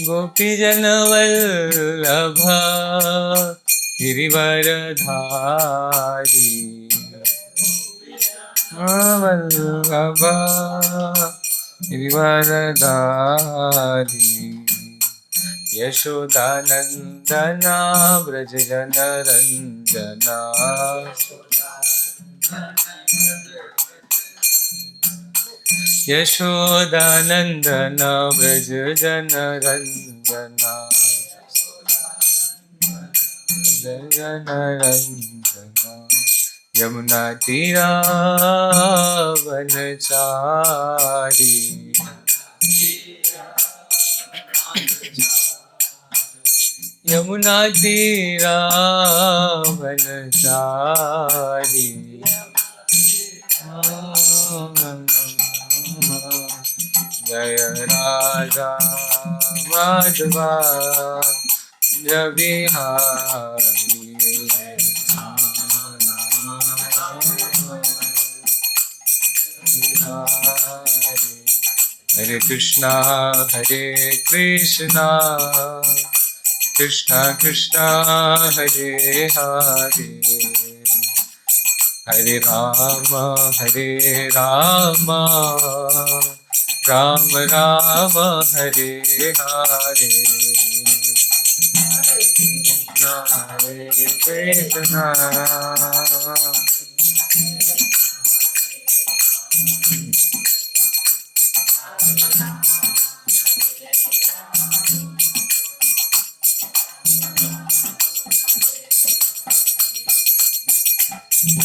गोपीजन वल्लभ गिरिवरधारी वल्लभ गिरिवरधारी यशोदानंदना व्रज जनरंजना यशोदानंदना व्रज जनरंजना जनरंजना यमुना तीरा वनचारी यमुना तीरा वनचारी जय राजा माधवा जय बिहारी हरे कृष्णा कृष्णा कृष्णा हरे हरे हरे राम राम राम हरे हरे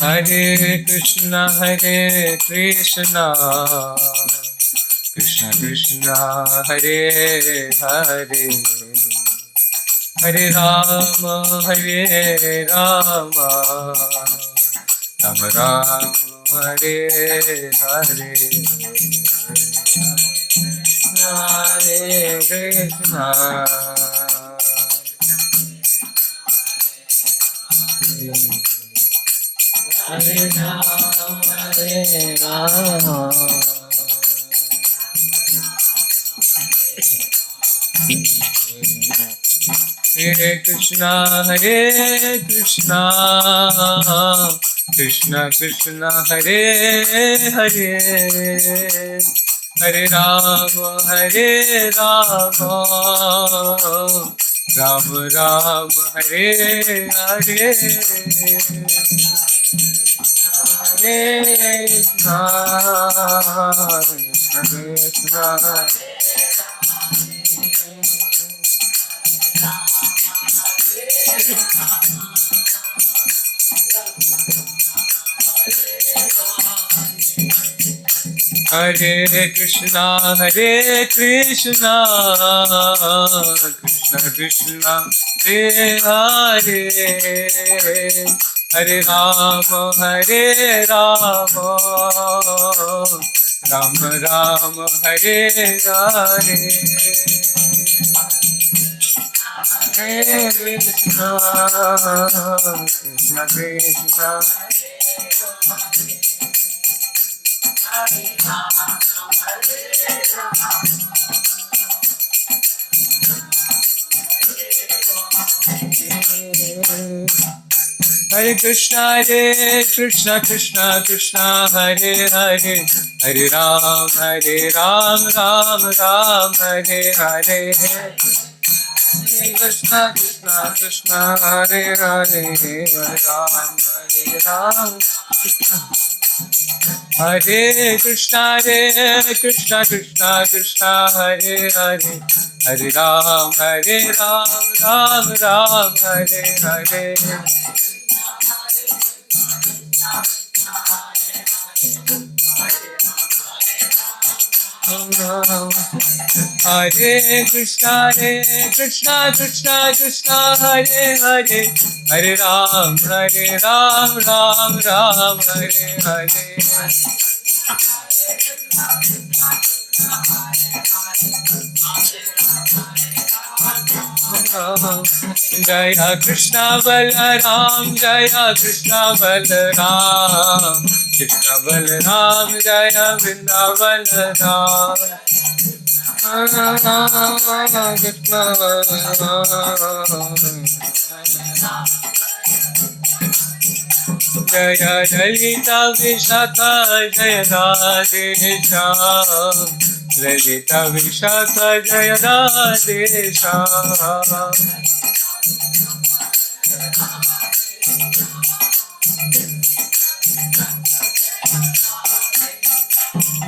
हरे कृष्णा हरे कृष्णा कृष्णा कृष्णा हरे हरे हरे राम राम राम हरे हरे हरे कृष्णा हरे राम हरे कृष्णा कृष्णा कृष्णा हरे हरे हरे राम राम राम हरे हरे हरे कृष्णा कृष्णा हरे कृष्णा कृष्णा कृष्णा हरे हरे हरे राम राम राम हरे हरे हरे कृष्णा कृष्णा कृष्णा हरे कृष्णा कृष्णा कृष्णा हरे हरे हरे राम राम हरे हरे हरे कृष्णा कृष्णा हरे हरे हरे राम हरे Krishna Krishna Krishna Hare Hare Hare Ram Ram Hare Hare Hare Krishna Krishna Krishna Hare Hare Hare Ram Ram Ram Hare Hare Jaya Krishna Balaram Jaya Krishna Balaram Krishna Balaram Jaya Vrindavan Ram Krishna Jaya Lalita Vishaka Jaya Radhe Shyam Lalita Vishaka Jaya Radhe Shyam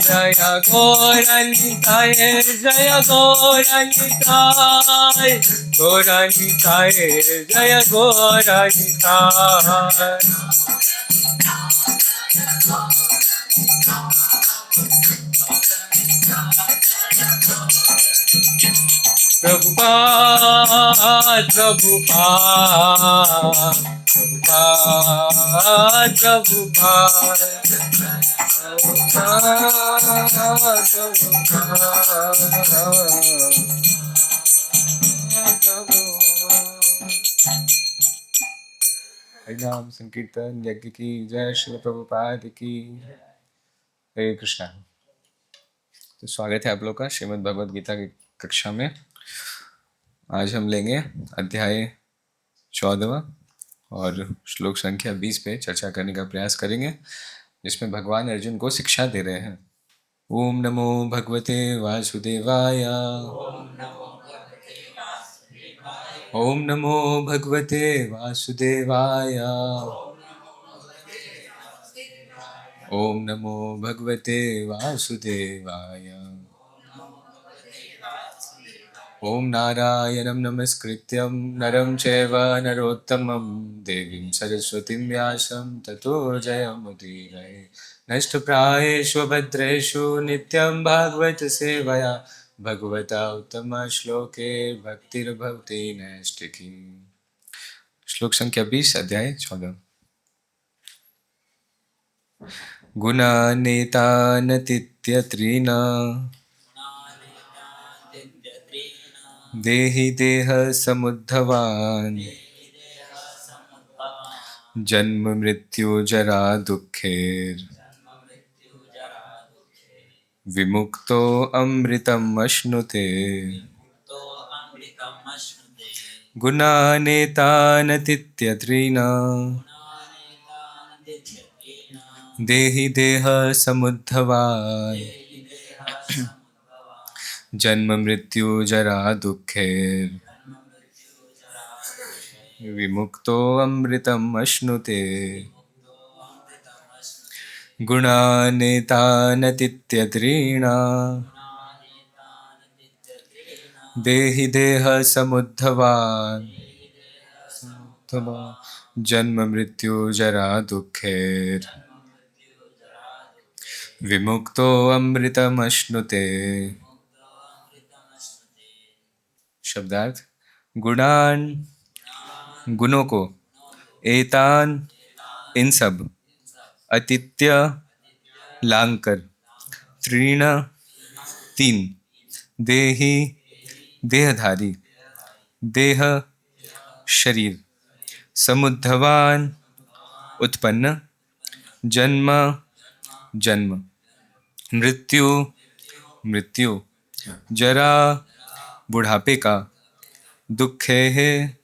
Jaya Gauranitai Jaya Gauranitai Gauranitai Jaya Gauranitai Prabhupada Prabhupada हरिनाम संकीर्तन यज्ञ की जय श्री प्रभुपाद की। हरे कृष्णा। तो स्वागत है आप लोग का श्रीमद् भगवद गीता की कक्षा में। आज हम लेंगे अध्याय 14 और श्लोक संख्या 20 पे चर्चा करने का प्रयास करेंगे, जिसमें भगवान अर्जुन को शिक्षा दे रहे हैं। ओम नमो भगवते वासुदेवाय। ओम नमो भगवते वासुदेवाय। ओम नमो भगवते वासुदेवाय। ओम नारायणं नमस्कृत्यं नरं चैव नरोत्तमं देवीं सरस्वतीं व्यासं ततो जयमुदीरये। नष्टप्रायेषु भद्रेषु नित्यं भागवत सेवया भगवता उत्तम श्लोके भक्तिर्भवति नैष्टिकी। श्लोक संख्या 20 अध्याय 14। गुणानेतानतीत्यत्रिना देहि देह समुद्धवान् जन्म मृत्यु जरा दुःखेर विमुक्तो अमृतम् अश्नुते। गुणानेतानतीत्यत्रिना देहि देह समुद्धवान् जन्म मृत्यु जरा दुःखेर विमुक्तो अमृतम् अश्नुते। गुणानेतानतीत्यत्रिना देहि देह समुद्धवान् जन्म मृत्यु जरा दुःखेर विमुक्तो अमृतम् अश्नुते। शब्दार्थ। गुणान गुणों को, एतान इन सब, अतिथ्य लांग कर, त्रीण तीन, देहि देहधारी, देह शरीर, समुद्धवान उत्पन्न, जन्म जन्म, मृत्यु मृत्यु, जरा बुढ़ापे का, दुखे है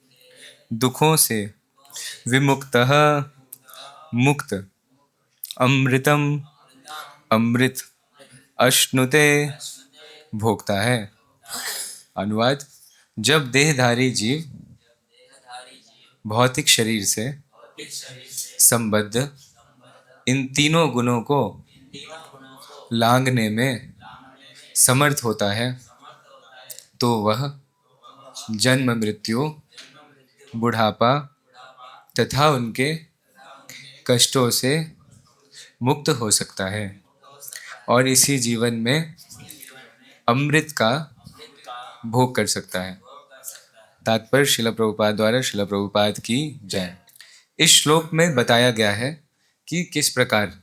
दुखों से, विमुक्तः मुक्त, अमृतम अमृत, अश्नुते भोगता है। अनुवाद। जब देहधारी जीव भौतिक शरीर से संबद्ध इन तीनों गुणों को लांघने में समर्थ होता है, तो वह जन्म मृत्यु, बुढ़ापा तथा उनके कष्टों से मुक्त हो सकता है और इसी जीवन में अमृत का भोग कर सकता है। तात्पर्य शिला प्रभुपाद द्वारा शिला प्रभुपाद की जय। इस श्लोक में बताया गया है कि किस प्रकार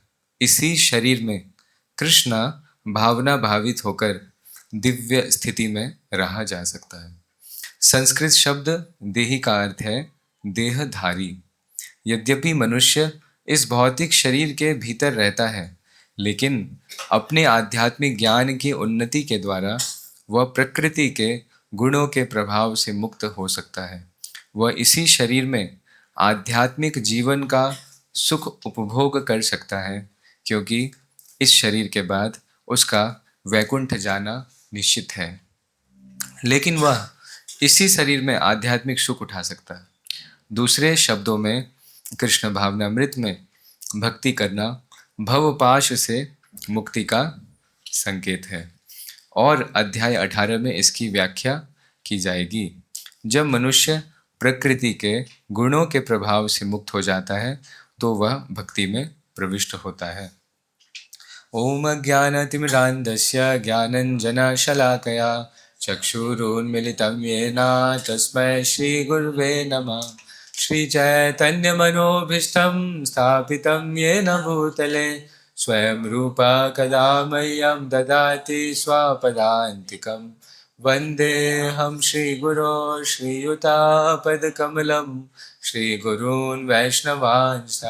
इसी शरीर में कृष्ण भावना भावित होकर दिव्य स्थिति में रहा जा सकता है। संस्कृत शब्द देही का अर्थ है देहधारी। यद्यपि मनुष्य इस भौतिक शरीर के भीतर रहता है, लेकिन अपने आध्यात्मिक ज्ञान की उन्नति के द्वारा वह प्रकृति के गुणों के प्रभाव से मुक्त हो सकता है। वह इसी शरीर में आध्यात्मिक जीवन का सुख उपभोग कर सकता है, क्योंकि इस शरीर के बाद उसका वैकुंठ जाना निश्चित है। लेकिन वह इसी शरीर में आध्यात्मिक सुख उठा सकता है। दूसरे शब्दों में कृष्ण भावनामृत में भक्ति करना भवपाश से मुक्ति का संकेत है, और अध्याय 18 में इसकी व्याख्या की जाएगी। जब मनुष्य प्रकृति के गुणों के प्रभाव से मुक्त हो जाता है तो वह भक्ति में प्रविष्ट होता है। ओम ज्ञानतिमिरान्धस्य ज्ञानञ्जनशलाकया चक्षुरुन्मिलितं येन तस्मै श्रीगुरुवे नमः। श्रीचैतन्यमनोभीष्टं स्थापितं येन भूतले स्वयं रूपा कदा मह्यं ददाति स्वपदान्तिकं। वन्देऽहं श्रीगुरो श्रीयुतापदकमलं श्रीगुरून् वैष्णवांश्च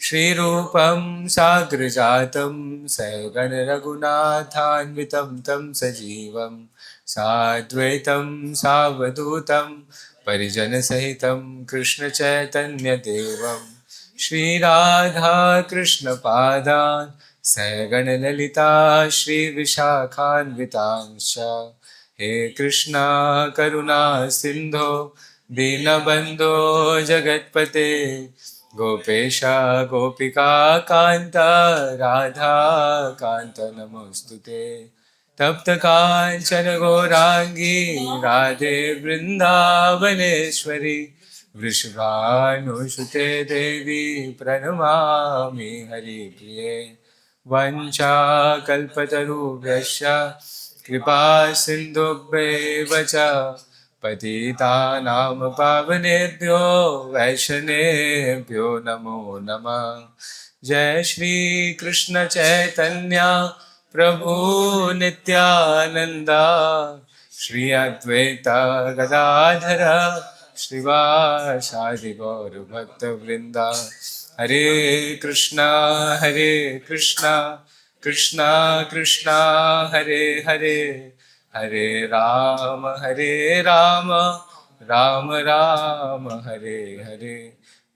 श्रीरूपं साग्रजातं सहगणरघुनाथान्वितं तं सजीवं साद्वैतं सावधूतं परिजनसहितं कृष्णचैतन्यदेवं श्रीराधाकृष्णपादान् सहगणललिता श्रीविशाखान्वितांश्च। हे कृष्णा करुणा सिन्धो दीनबन्धो जगत्पते गोपेशा गोपिका कांता राधा कांत नमोस्तुते। तप्त कांचन गौरांगी राधे वृंदावनेश्वरी वृषभानुसुते देवी प्रणमामि हरिप्रिये। वंचाकल्पतरुभ्यश्च कृपा सिन्धुभ्येव च पतितानां पावनेभ्यो वैष्णवेभ्यो नमो नमः। जय श्री कृष्ण चैतन्य प्रभु नित्यानंदा श्री अद्वैत गदाधर श्रीवासादि गौर भक्त वृंदा। हरे कृष्णा कृष्णा कृष्णा हरे हरे हरे राम राम राम हरे हरे।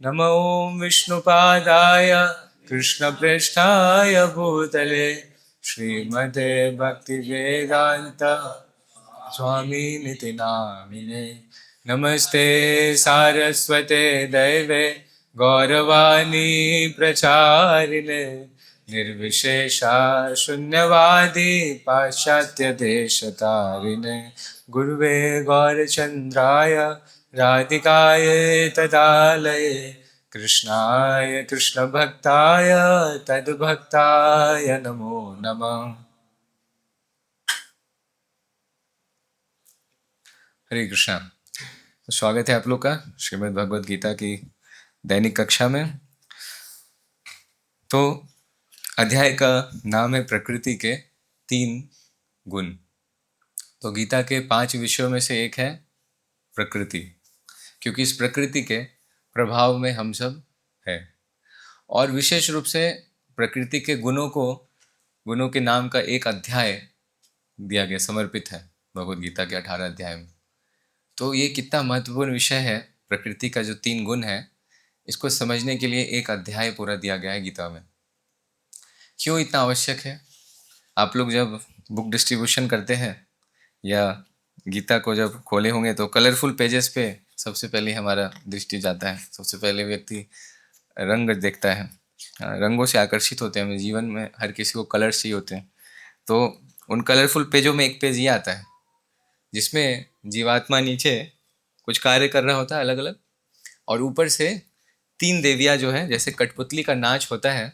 नमो विष्णुपादाय कृष्णप्रेष्ठाय भूतले श्रीमते भक्तिवेदांत स्वामी निति नामिने। नमस्ते सारस्वते दैवे गौरवाणी प्रचारिणे निर्विशेषा शून्यवादी पाश्चात्य देशतारिणे। गुरुवे गौरचंद्राय राधिकाय तदालये कृष्णाय कृष्ण भक्ताय तद्भक्ताय नमो नमः। हरे कृष्णा। तो स्वागत है आप लोग का श्रीमद् भगवद गीता की दैनिक कक्षा में। तो अध्याय का नाम है प्रकृति के 3 गुण। तो गीता के 5 विषयों में से एक है प्रकृति, क्योंकि इस प्रकृति के प्रभाव में हम सब है, और विशेष रूप से प्रकृति के गुणों के नाम का एक अध्याय दिया गया, समर्पित है भगवद गीता के 18 अध्याय में। तो ये कितना महत्वपूर्ण विषय है, प्रकृति का जो 3 गुण है, इसको समझने के लिए एक अध्याय पूरा दिया गया है गीता में। क्यों इतना आवश्यक है? आप लोग जब बुक डिस्ट्रीब्यूशन करते हैं या गीता को जब खोले होंगे तो कलरफुल पेजेस पे सबसे पहले हमारा दृष्टि जाता है। सबसे पहले व्यक्ति रंग देखता है, रंगों से आकर्षित होते हैं। जीवन में हर किसी को कलर्स चाहिए होते हैं। तो उन कलरफुल पेजों में एक पेज ये आता है जिसमें जीवात्मा नीचे कुछ कार्य कर रहा होता है अलग अलग, और ऊपर से 3 देवियाँ जो है, जैसे कठपुतली का नाच होता है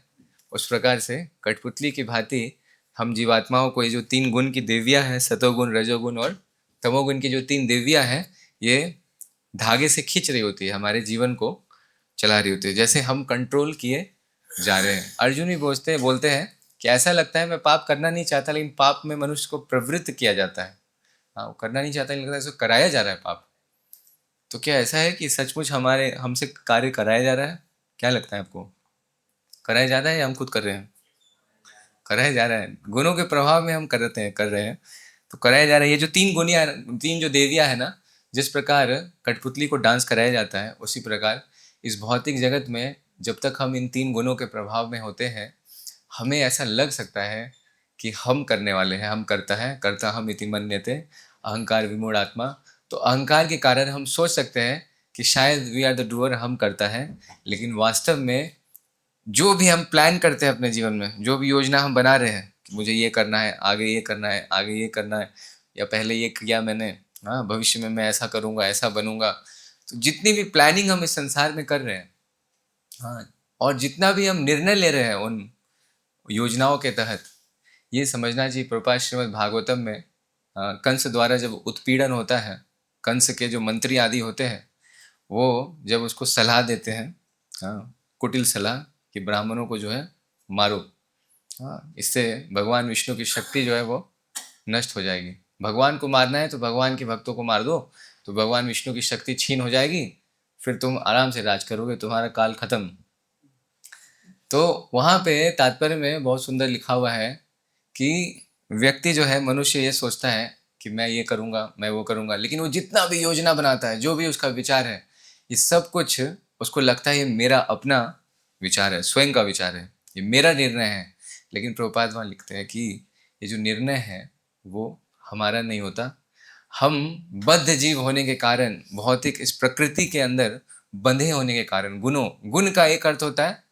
उस प्रकार से कठपुतली की भांति हम जीवात्माओं को ये जो 3 गुण की देवियाँ हैं, सतोगुण रजोगुण और तमोगुण की जो 3 देवियां हैं, ये धागे से खींच रही होती है, हमारे जीवन को चला रही होती है। जैसे हम कंट्रोल किए जा रहे हैं। अर्जुन भी बोलते हैं कि ऐसा लगता है मैं पाप करना नहीं चाहता, लेकिन पाप में मनुष्य को प्रवृत्त किया जाता है। हाँ, वो करना नहीं चाहता, लेकिन लगता है उसको कराया जा रहा है पाप। तो क्या ऐसा है कि सचमुच हमारे हमसे कार्य कराया जा रहा है? क्या लगता है आपको? कराया जा रहा है या हम खुद कर रहे हैं? कराया जा रहा है। गुणों के प्रभाव में हम कर रहे हैं। तो कराया जा रहा है। ये जो 3 जो देवियां है ना, जिस प्रकार कठपुतली को डांस कराया जाता है, उसी प्रकार इस भौतिक जगत में जब तक हम इन 3 गुणों के प्रभाव में होते हैं, हमें ऐसा लग सकता है कि हम करने वाले हैं, हम करता है, करता हम इति मन्यते, अहंकार विमूढ़ आत्मा। तो अहंकार के कारण हम सोच सकते हैं कि शायद वी आर द डूअर, हम करता है, लेकिन वास्तव में जो भी हम प्लान करते हैं अपने जीवन में, जो भी योजना हम बना रहे हैं कि मुझे ये करना है, आगे ये करना है, आगे ये करना है, या पहले ये किया मैंने, हाँ भविष्य में मैं ऐसा करूँगा, ऐसा बनूंगा। तो जितनी भी प्लानिंग हम इस संसार में कर रहे हैं, हाँ, और जितना भी हम निर्णय ले रहे हैं उन योजनाओं के तहत, ये समझना चाहिए प्रभुपाद श्रीमद् भागवतम में कंस द्वारा जब उत्पीड़न होता है, कंस के जो मंत्री आदि होते हैं, वो जब उसको सलाह देते हैं, हाँ, कुटिल सलाह, कि ब्राह्मणों को जो है मारो, हाँ, इससे भगवान विष्णु की शक्ति जो है वो नष्ट हो जाएगी। भगवान को मारना है तो भगवान के भक्तों को मार दो, तो भगवान विष्णु की शक्ति छीन हो जाएगी, फिर तुम आराम से राज करोगे, तुम्हारा काल खत्म। तो वहाँ पे तात्पर्य में बहुत सुंदर लिखा हुआ है कि व्यक्ति जो है, मनुष्य ये सोचता है कि मैं ये करूँगा, मैं वो करूँगा, लेकिन वो जितना भी योजना बनाता है, जो भी उसका विचार है, ये सब कुछ उसको लगता है ये मेरा अपना विचार है, स्वयं का विचार है, ये मेरा निर्णय है। लेकिन प्रभुपाद वहाँ लिखते हैं कि ये जो निर्णय है वो हमारा नहीं होता। हम बद्ध जीव होने के कारण, भौतिक इस प्रकृति के अंदर बंधे होने के कारण, गुण का एक अर्थ होता है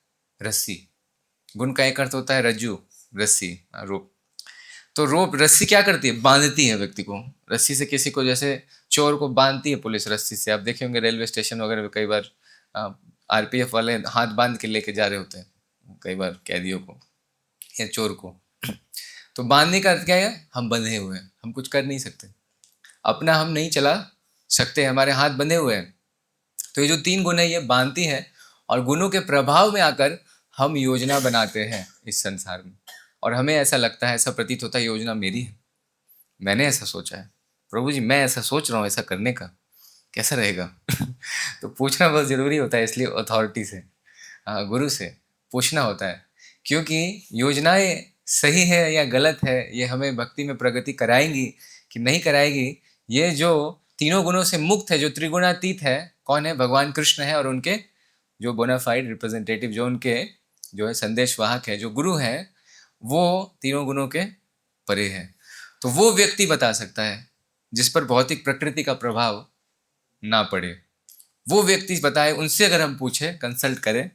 रस्सी, गुण का एक अर्थ होता है रज्जू, रस्सी, रोप। तो रोप, रस्सी क्या करती है? बांधती है व्यक्ति को। रस्सी से किसी को, जैसे चोर को बांधती है पुलिस रस्सी से, आप देखे होंगे रेलवे स्टेशन वगैरह कई बार आरपीएफ वाले हाथ बांध के लेके जा रहे होते हैं कई बार कैदियों को या चोर को। तो बांधने का अर्थ क्या है? हम बंधे हुए हैं, हम कुछ कर नहीं सकते, अपना हम नहीं चला सकते, हमारे हाथ बंधे हुए हैं। तो ये जो 3 गुण है ये बांधती है, और गुणों के प्रभाव में आकर हम योजना बनाते हैं इस संसार में, और हमें ऐसा लगता है, ऐसा प्रतीत होता है योजना मेरी है, मैंने ऐसा सोचा है, प्रभु जी मैं ऐसा सोच रहा हूँ, ऐसा करने का कैसा रहेगा? तो पूछना बहुत ज़रूरी होता है, इसलिए अथॉरिटी से, गुरु से पूछना होता है, क्योंकि योजनाएं सही है या गलत है, ये हमें भक्ति में प्रगति कराएंगी कि नहीं कराएगी। ये जो तीनों गुणों से मुक्त है, जो त्रिगुणातीत है, कौन है? भगवान कृष्ण है, और उनके जो बोनाफाइड रिप्रेजेंटेटिव, जो उनके जो है संदेश वाहक है, जो गुरु हैं, वो तीनों गुणों के परे है। तो वो व्यक्ति बता सकता है जिस पर भौतिक प्रकृति का प्रभाव ना पड़े, वो व्यक्ति बताए, उनसे अगर हम पूछे, कंसल्ट करें,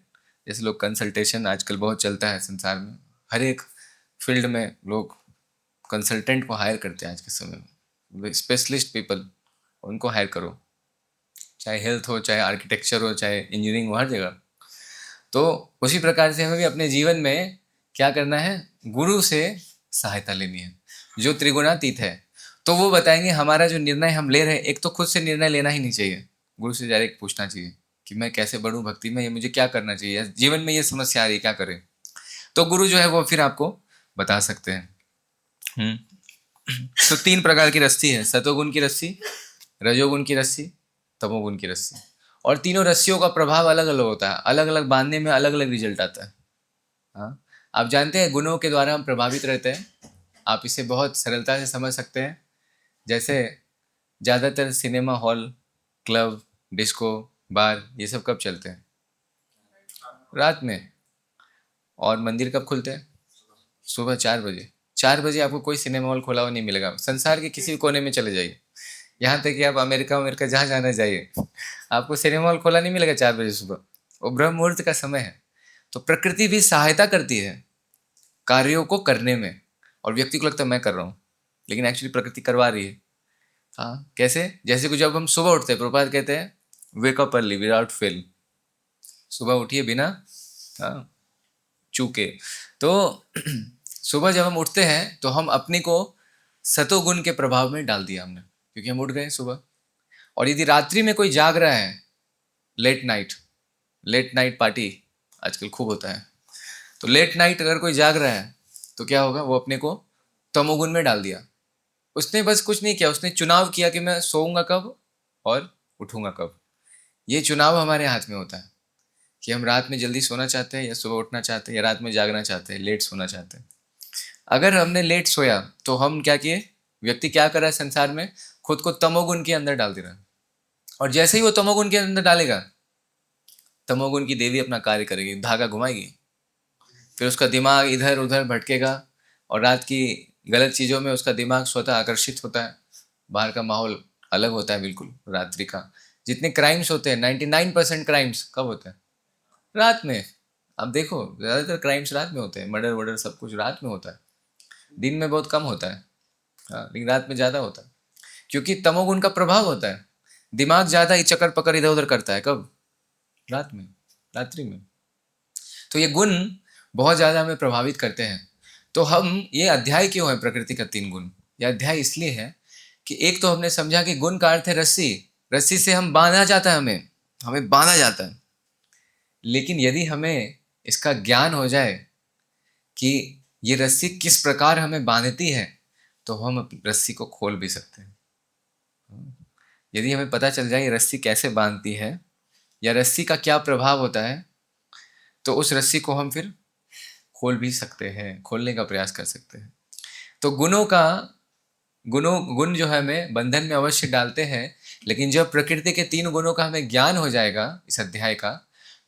जैसे लोग कंसल्टेशन आजकल बहुत चलता है संसार में, हर एक फील्ड में लोग कंसल्टेंट को हायर करते हैं आज के समय में, स्पेशलिस्ट पीपल, उनको हायर करो, चाहे हेल्थ हो, चाहे आर्किटेक्चर हो, चाहे इंजीनियरिंग हो, हर जगह। तो उसी प्रकार से हमें भी अपने जीवन में क्या करना है? गुरु से सहायता लेनी है, जो त्रिगुणातीत है। तो वो बताएंगे हमारा जो निर्णय हम ले रहे हैं, एक तो खुद से निर्णय लेना ही नहीं चाहिए, गुरु से डायरेक्ट पूछना चाहिए कि मैं कैसे बढ़ूं भक्ति में, ये मुझे क्या करना चाहिए, जीवन में ये समस्या आ रही है, क्या करें? तो गुरु जो है वो फिर आपको बता सकते हैं। तो 3 प्रकार की रस्सी है, सतोगुण की रस्सी, रजोगुण की रस्सी, तमोगुण की रस्सी। और तीनों रस्सियों का प्रभाव अलग अलग होता है, अलग अलग बांधने में अलग अलग रिजल्ट आता है। हाँ, आप जानते हैं गुणों के द्वारा हम प्रभावित रहते हैं। आप इसे बहुत सरलता से समझ सकते हैं। जैसे ज़्यादातर सिनेमा हॉल, क्लब, डिस्को, बार, ये सब कब चलते हैं? रात में। और मंदिर कब खुलते हैं? सुबह 4 बजे। 4 बजे आपको कोई सिनेमा हॉल खुला हुआ नहीं मिलेगा, संसार के किसी भी कोने में चले जाइए, यहाँ तक कि आप अमेरिका जहाँ जाना जाइए, आपको सिनेमा हॉल खोला नहीं मिलेगा 4 बजे सुबह। वो ब्रह्म मुहूर्त का समय है। तो प्रकृति भी सहायता करती है कार्यों को करने में, और व्यक्ति को लगता है मैं कर रहा हूँ, लेकिन एक्चुअली प्रकृति करवा रही है। हाँ, कैसे? जैसे कि जब हम सुबह उठते हैं, प्रभुपाद कहते हैं wake up early without fail, सुबह उठिए बिना चूके। तो सुबह जब हम उठते हैं तो हम अपने को सतोगुण के प्रभाव में डाल दिया हमने, क्योंकि हम उठ गए सुबह। और यदि रात्रि में कोई जाग रहा है, लेट नाइट पार्टी आजकल खूब होता है, तो लेट नाइट अगर कोई जाग रहा है तो क्या होगा, वो अपने को तमोगुण में डाल दिया। उसने बस कुछ नहीं किया, उसने चुनाव किया कि मैं सोऊंगा कब और उठूंगा कब। ये चुनाव हमारे हाथ में होता है कि हम रात में जल्दी सोना चाहते हैं या सुबह उठना चाहते हैं, या रात में जागना चाहते हैं, लेट सोना चाहते हैं। अगर हमने लेट सोया तो हम क्या किए, व्यक्ति क्या कर रहा है संसार में, खुद को तमोगुण के अंदर डाल दे रहा है। और जैसे ही वो तमोगुण के अंदर डालेगा, तमोगुण की देवी अपना कार्य करेगी, धागा घुमाएगी, फिर उसका दिमाग इधर उधर भटकेगा और रात की गलत चीज़ों में उसका दिमाग स्वतः आकर्षित होता है। बाहर का माहौल अलग होता है बिल्कुल रात्रि का। जितने क्राइम्स होते हैं, 99% क्राइम्स कब होते हैं? रात में। अब देखो ज़्यादातर क्राइम्स रात में होते हैं, मर्डर वर्डर सब कुछ रात में होता है। दिन में बहुत कम होता है, हाँ, लेकिन रात में ज़्यादा होता है, क्योंकि तमोगुण का प्रभाव होता है। दिमाग ज़्यादा ही चक्कर पकड़ इधर उधर करता है, कब? रात में, रात्रि में। तो ये गुण बहुत ज़्यादा हमें प्रभावित करते हैं। तो हम, ये अध्याय क्यों है प्रकृति का 3 गुण? यह अध्याय इसलिए है कि एक तो हमने समझा कि गुण का अर्थ है रस्सी, रस्सी से हम बांधा जाता है, हमें हमें बांधा जाता है। लेकिन यदि हमें इसका ज्ञान हो जाए कि ये रस्सी किस प्रकार हमें बांधती है, तो हम अपनी रस्सी को खोल भी सकते हैं। यदि हमें पता चल जाए ये रस्सी कैसे बांधती है या रस्सी का क्या प्रभाव होता है, तो उस रस्सी को हम फिर खोल भी सकते हैं, खोलने का प्रयास कर सकते हैं। तो गुण जो है हमें बंधन में अवश्य डालते हैं, लेकिन जब प्रकृति के 3 गुणों का हमें ज्ञान हो जाएगा इस अध्याय का,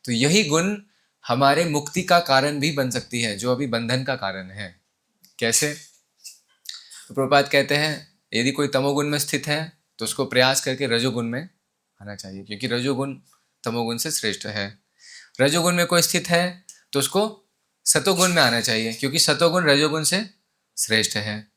तो यही गुण हमारे मुक्ति का कारण भी बन सकती है, जो अभी बंधन का कारण है। कैसे? तो प्रभुपाद कहते हैं यदि कोई तमोगुण में स्थित है तो उसको प्रयास करके रजोगुण में आना चाहिए, क्योंकि रजोगुण तमोगुण से श्रेष्ठ है। रजोगुण में कोई स्थित है तो उसको सतोगुण में आना चाहिए, क्योंकि सतोगुण रजोगुण से श्रेष्ठ है।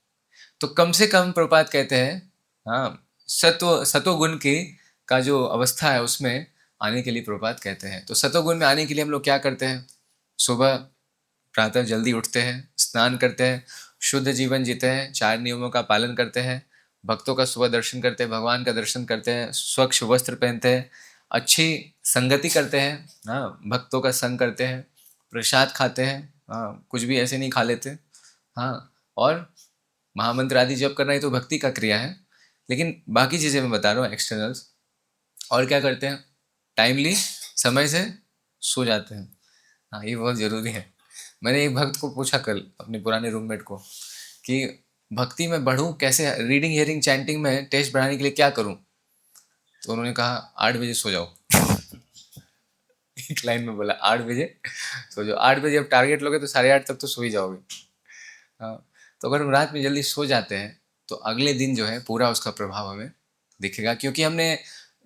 तो कम से कम प्रभुपाद कहते हैं, हाँ, सतोगुण की का जो अवस्था है उसमें आने के लिए प्रभुपाद कहते हैं। तो सतोगुण में आने के लिए हम लोग क्या करते हैं? सुबह प्रातः जल्दी उठते हैं, स्नान करते हैं, शुद्ध जीवन जीते हैं, 4 नियमों का पालन करते हैं, भक्तों का सुबह दर्शन करते हैं, भगवान का दर्शन करते हैं, स्वच्छ वस्त्र पहनते हैं, अच्छी संगति करते हैं, हाँ, भक्तों का संग करते हैं, प्रसाद खाते हैं, हाँ, कुछ भी ऐसे नहीं खा लेते, हाँ, और महामंत्र आदि जप करना ही तो भक्ति का क्रिया है। लेकिन बाकी चीज़ें मैं बता रहा हूँ एक्सटर्नल्स। और क्या करते हैं? टाइमली समय से सो जाते हैं, हाँ, ये बहुत ज़रूरी है। मैंने एक भक्त को पूछा कल, अपने पुराने रूममेट को, कि भक्ति में बढ़ूं कैसे, रीडिंग हियरिंग चैंटिंग में टेस्ट बढ़ाने के लिए क्या करूं? तो उन्होंने कहा 8 बजे सो जाओ। एक लाइन में बोला 8 बजे सो जाओ। 8 बजे अब टारगेट लोगे तो 8:30 तक तो सो ही जाओगे। हाँ, तो अगर हम रात में जल्दी सो जाते हैं तो अगले दिन जो है पूरा उसका प्रभाव हमें दिखेगा, क्योंकि हमने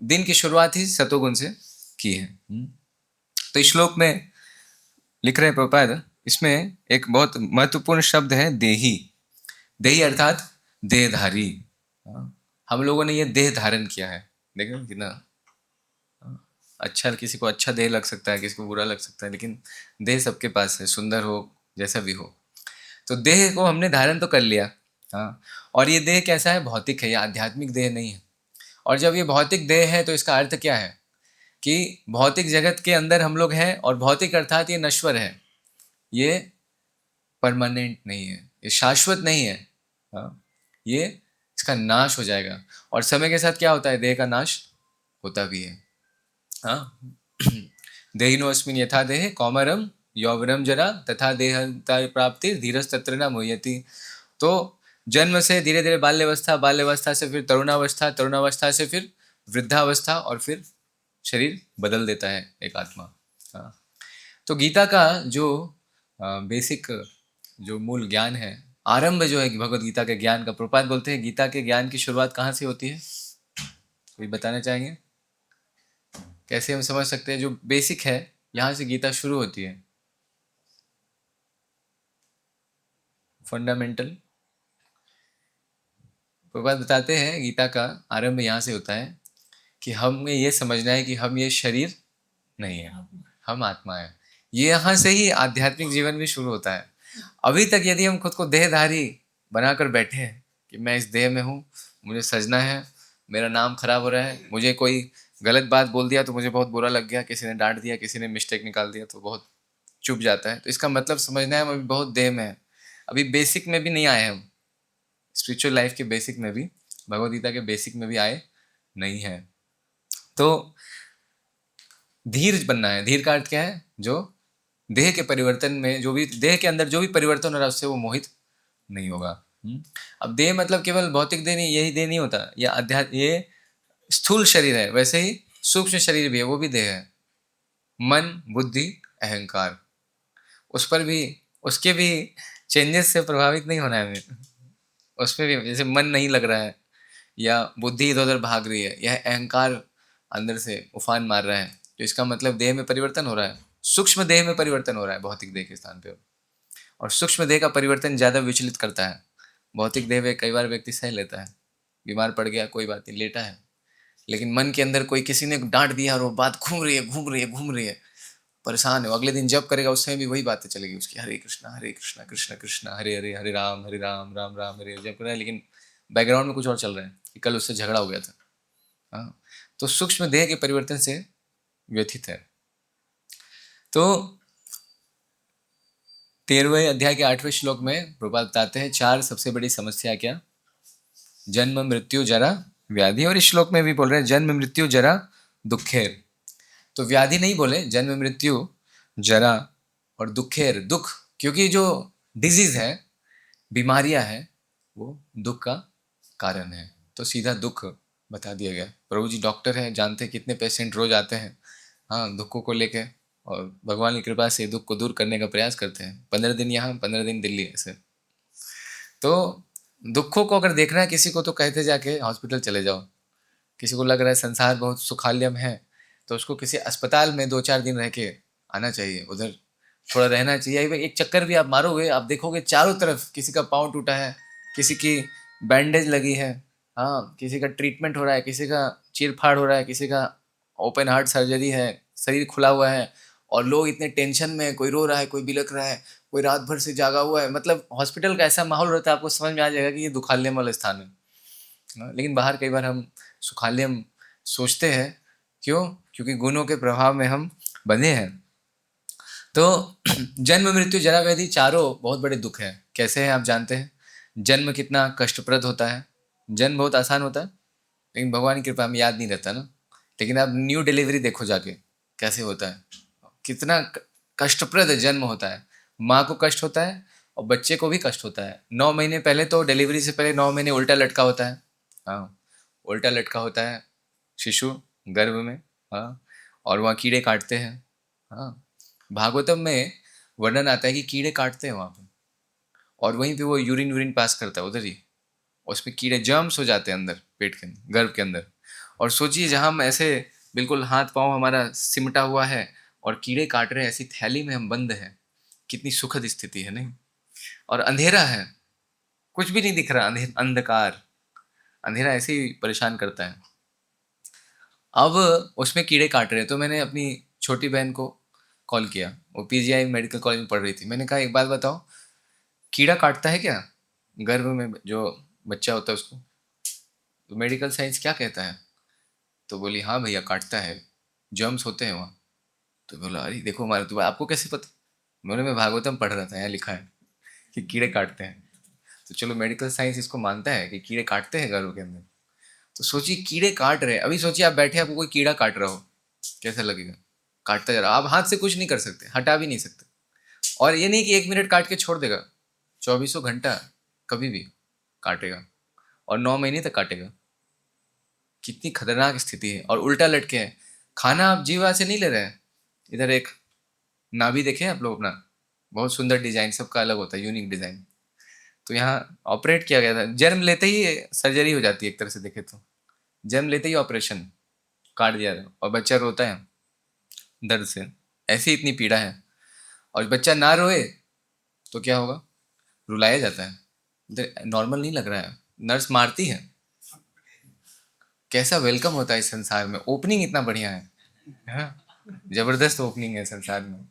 दिन की शुरुआत ही सतोगुण से की है। तो इस श्लोक में लिख रहे हैं प्रभुपाद, इसमें एक बहुत महत्वपूर्ण शब्द है देही। देही अर्थात देहधारी। हम लोगों ने ये देह धारण किया है, देखो कितना अच्छा, किसी को अच्छा देह लग सकता है, किसी को बुरा लग सकता है, लेकिन देह सबके पास है, सुंदर हो जैसा भी हो। तो देह को हमने धारण तो कर लिया, हाँ, और ये देह कैसा है? भौतिक है, ये आध्यात्मिक देह नहीं है। और जब ये भौतिक देह है तो इसका अर्थ क्या है कि भौतिक जगत के अंदर हम लोग हैं, और भौतिक अर्थात ये नश्वर है, ये परमानेंट नहीं है, ये शाश्वत नहीं है, हाँ, ये इसका नाश हो जाएगा। और समय के साथ क्या होता है? देह का नाश होता भी है, हाँ। देहिनो अस्मिन् यथा देहे कौमारम यौवनम जरा तथा देहंता प्राप्ति धीरज तत्र न मुह्यति। तो जन्म से धीरे धीरे बाल्यावस्था, बाल्यावस्था से फिर तरुणावस्था, तरुणावस्था से फिर वृद्धावस्था, और फिर शरीर बदल देता है एक आत्मा, हाँ। तो गीता का जो बेसिक जो मूल ज्ञान है, आरंभ जो है भगवत गीता के ज्ञान का, प्रभुपाद बोलते हैं गीता के ज्ञान की शुरुआत कहाँ से होती है? कोई बताना चाहेंगे? कैसे हम समझ सकते हैं? जो बेसिक है यहाँ से गीता शुरू होती है, फंडामेंटल। प्रभुपाद बताते हैं गीता का आरंभ यहाँ से होता है कि हमें ये समझना है कि हम ये शरीर नहीं है, हम आत्मा है। ये यहाँ से ही आध्यात्मिक जीवन भी शुरू होता है। अभी तक यदि हम खुद को देहधारी बनाकर बैठे हैं कि मैं इस देह में हूँ, मुझे सजना है, मेरा नाम खराब हो रहा है, मुझे कोई गलत बात बोल दिया तो मुझे बहुत बुरा लग गया, किसी ने डांट दिया, किसी ने मिस्टेक निकाल दिया तो बहुत चुभ जाता है। तो इसका मतलब समझना है हम अभी बहुत देर में है, अभी बेसिक में भी नहीं आए हम, स्पिरिचुअल लाइफ के बेसिक में भी, भगवद गीता के बेसिक में भी आए नहीं है। तो धीर बनना है। धीर का अर्थ क्या है? जो देह के परिवर्तन में, जो भी देह के अंदर जो भी परिवर्तन हो रहा है उससे वो मोहित नहीं होगा। अब देह मतलब केवल भौतिक देह नहीं, यही देह नहीं होता, या अध्यात्म, ये स्थूल शरीर है, वैसे ही सूक्ष्म शरीर भी है, वो भी देह है। मन, बुद्धि, अहंकार, उस पर भी, उसके भी चेंजेस से प्रभावित नहीं होना है हमें। उसमें भी जैसे मन नहीं लग रहा है, या बुद्धि इधर उधर भाग रही है, या अहंकार अंदर से उफान मार रहा है, तो इसका मतलब देह में परिवर्तन हो रहा है, सूक्ष्म देह में परिवर्तन हो रहा है भौतिक देह के स्थान पे। और सूक्ष्म देह का परिवर्तन ज़्यादा विचलित करता है। भौतिक देह में कई बार व्यक्ति सह लेता है, बीमार पड़ गया कोई बात नहीं, लेटा है, लेकिन मन के अंदर कोई किसी ने डांट दिया और वो बात घूम रही है, घूम रही है, घूम रही है, परेशान है। अगले दिन जब करेगा उस समय भी वही बातें चलेगी उसकी, हरे कृष्णा कृष्ण कृष्ण हरे हरे, हरे राम राम राम हरे, जब कर रहा है लेकिन बैकग्राउंड में कुछ और चल रहा है कि कल उससे झगड़ा हो गया था। हाँ, तो सूक्ष्म देह के परिवर्तन से व्यथित है। तो 13वें अध्याय के 8वें श्लोक में प्रभुपाद बताते हैं चार सबसे बड़ी समस्या क्या? जन्म मृत्यु जरा व्याधि। और इस श्लोक में भी बोल रहे हैं जन्म मृत्यु जरा दुखेर। तो व्याधि नहीं बोले, जन्म मृत्यु जरा और दुखेर, दुख, क्योंकि जो डिजीज है, बीमारियां हैं, वो दुख का कारण है। तो सीधा दुख बता दिया गया। प्रभु जी डॉक्टर हैं, जानते हैं कितने पेशेंट रोज आते हैं, हाँ, दुखों को लेके, और भगवान की कृपा से दुख को दूर करने का प्रयास करते हैं। 15 दिन यहाँ, 15 दिन दिल्ली, ऐसे। तो दुखों को अगर देखना है किसी को तो कहते जाके हॉस्पिटल चले जाओ। किसी को लग रहा है संसार बहुत सुखाल्यम है तो उसको किसी अस्पताल में 2-4 दिन रह के आना चाहिए, उधर थोड़ा रहना चाहिए। एक चक्कर भी आप मारोगे, आप देखोगे चारों तरफ किसी का पाँव टूटा है, किसी की बैंडेज लगी है, हाँ, किसी का ट्रीटमेंट हो रहा है, किसी का चीर फाड़ हो रहा है, किसी का ओपन हार्ट सर्जरी है, शरीर खुला हुआ है, और लोग इतने टेंशन में, कोई रो रहा है, कोई बिलख रहा है, कोई रात भर से जागा हुआ है। मतलब हॉस्पिटल का ऐसा माहौल रहता है, आपको समझ में आ जाएगा कि ये दुखालयम वाला स्थान है। लेकिन बाहर कई बार हम सुखालयम सोचते हैं, क्यों? क्योंकि गुणों के प्रभाव में हम बंधे हैं। तो जन्म मृत्यु जरा व्याधि चारों बहुत बड़े दुख हैं। कैसे हैं आप जानते हैं? जन्म कितना कष्टप्रद होता है। जन्म बहुत आसान होता है, लेकिन भगवान की कृपा में याद नहीं रहता ना। लेकिन आप न्यू डिलीवरी देखो जाके, कैसे होता है, कितना कष्टप्रद जन्म होता है। माँ को कष्ट होता है और बच्चे को भी कष्ट होता है। 9 महीने पहले तो, डिलीवरी से पहले 9 महीने उल्टा लटका होता है, हाँ, उल्टा लटका होता है शिशु गर्भ में, हाँ, और वहाँ कीड़े काटते हैं, हाँ। भागवतम में वर्णन आता है कि कीड़े काटते हैं वहाँ पे, और वहीं पे वो यूरिन यूरिन पास करता है उधर ही, उसमें कीड़े जर्म्स हो जाते हैं अंदर, पेट के अंदर, गर्भ के अंदर। और सोचिए जहाँ हम ऐसे बिल्कुल हाथ पाँव हमारा सिमटा हुआ है और कीड़े काट रहे हैं, ऐसी थैली में हम बंद हैं, कितनी सुखद स्थिति है, नहीं? और अंधेरा है, कुछ भी नहीं दिख रहा, अंधकार, अंधेरा ऐसे ही परेशान करता है। अब उसमें कीड़े काट रहे हैं, तो मैंने अपनी छोटी बहन को कॉल किया, वो पीजीआई मेडिकल कॉलेज में पढ़ रही थी। मैंने कहा एक बात बताओ, कीड़ा काटता है क्या गर्भ में जो बच्चा होता है उसको? तो मेडिकल साइंस क्या कहता है? तो बोली हाँ भैया काटता है, जर्म्स होते हैं वहाँ। तो बोला अरे देखो हमारे, तो आपको कैसे पता? मैंने, मैं भागवतम पढ़ रहा था, यहाँ लिखा है कि कीड़े काटते हैं। तो चलो मेडिकल साइंस इसको मानता है कि कीड़े काटते हैं गर्भ के अंदर। तो सोचिए कीड़े काट रहे हैं, अभी सोचिए आप बैठे, आपको कोई कीड़ा काट रहा हो, कैसा लगेगा? काटता जा रहा, आप हाथ से कुछ नहीं कर सकते, हटा भी नहीं सकते। और ये नहीं कि 1 मिनट काट के छोड़ देगा, 2400 घंटा कभी भी काटेगा, और 9 महीने तक काटेगा। कितनी खतरनाक स्थिति है। और उल्टा लटके हैं, खाना आप जीवा से नहीं ले रहे हैं। इधर एक नाभि देखे आप लोग अपना, बहुत सुंदर डिजाइन, सबका अलग होता है, यूनिक डिजाइन। तो यहाँ ऑपरेट किया गया था, जन्म लेते ही सर्जरी हो जाती है एक तरह से देखे तो, जन्म लेते ही ऑपरेशन, काट दिया था, और बच्चा रोता है दर्द से, ऐसी इतनी पीड़ा है। और बच्चा ना रोए तो क्या होगा? रुलाया जाता है, नॉर्मल नहीं लग रहा है, नर्स मारती है। कैसा वेलकम होता है इस संसार में, ओपनिंग इतना बढ़िया है, हाँ? जबरदस्त ओपनिंग है संसार में।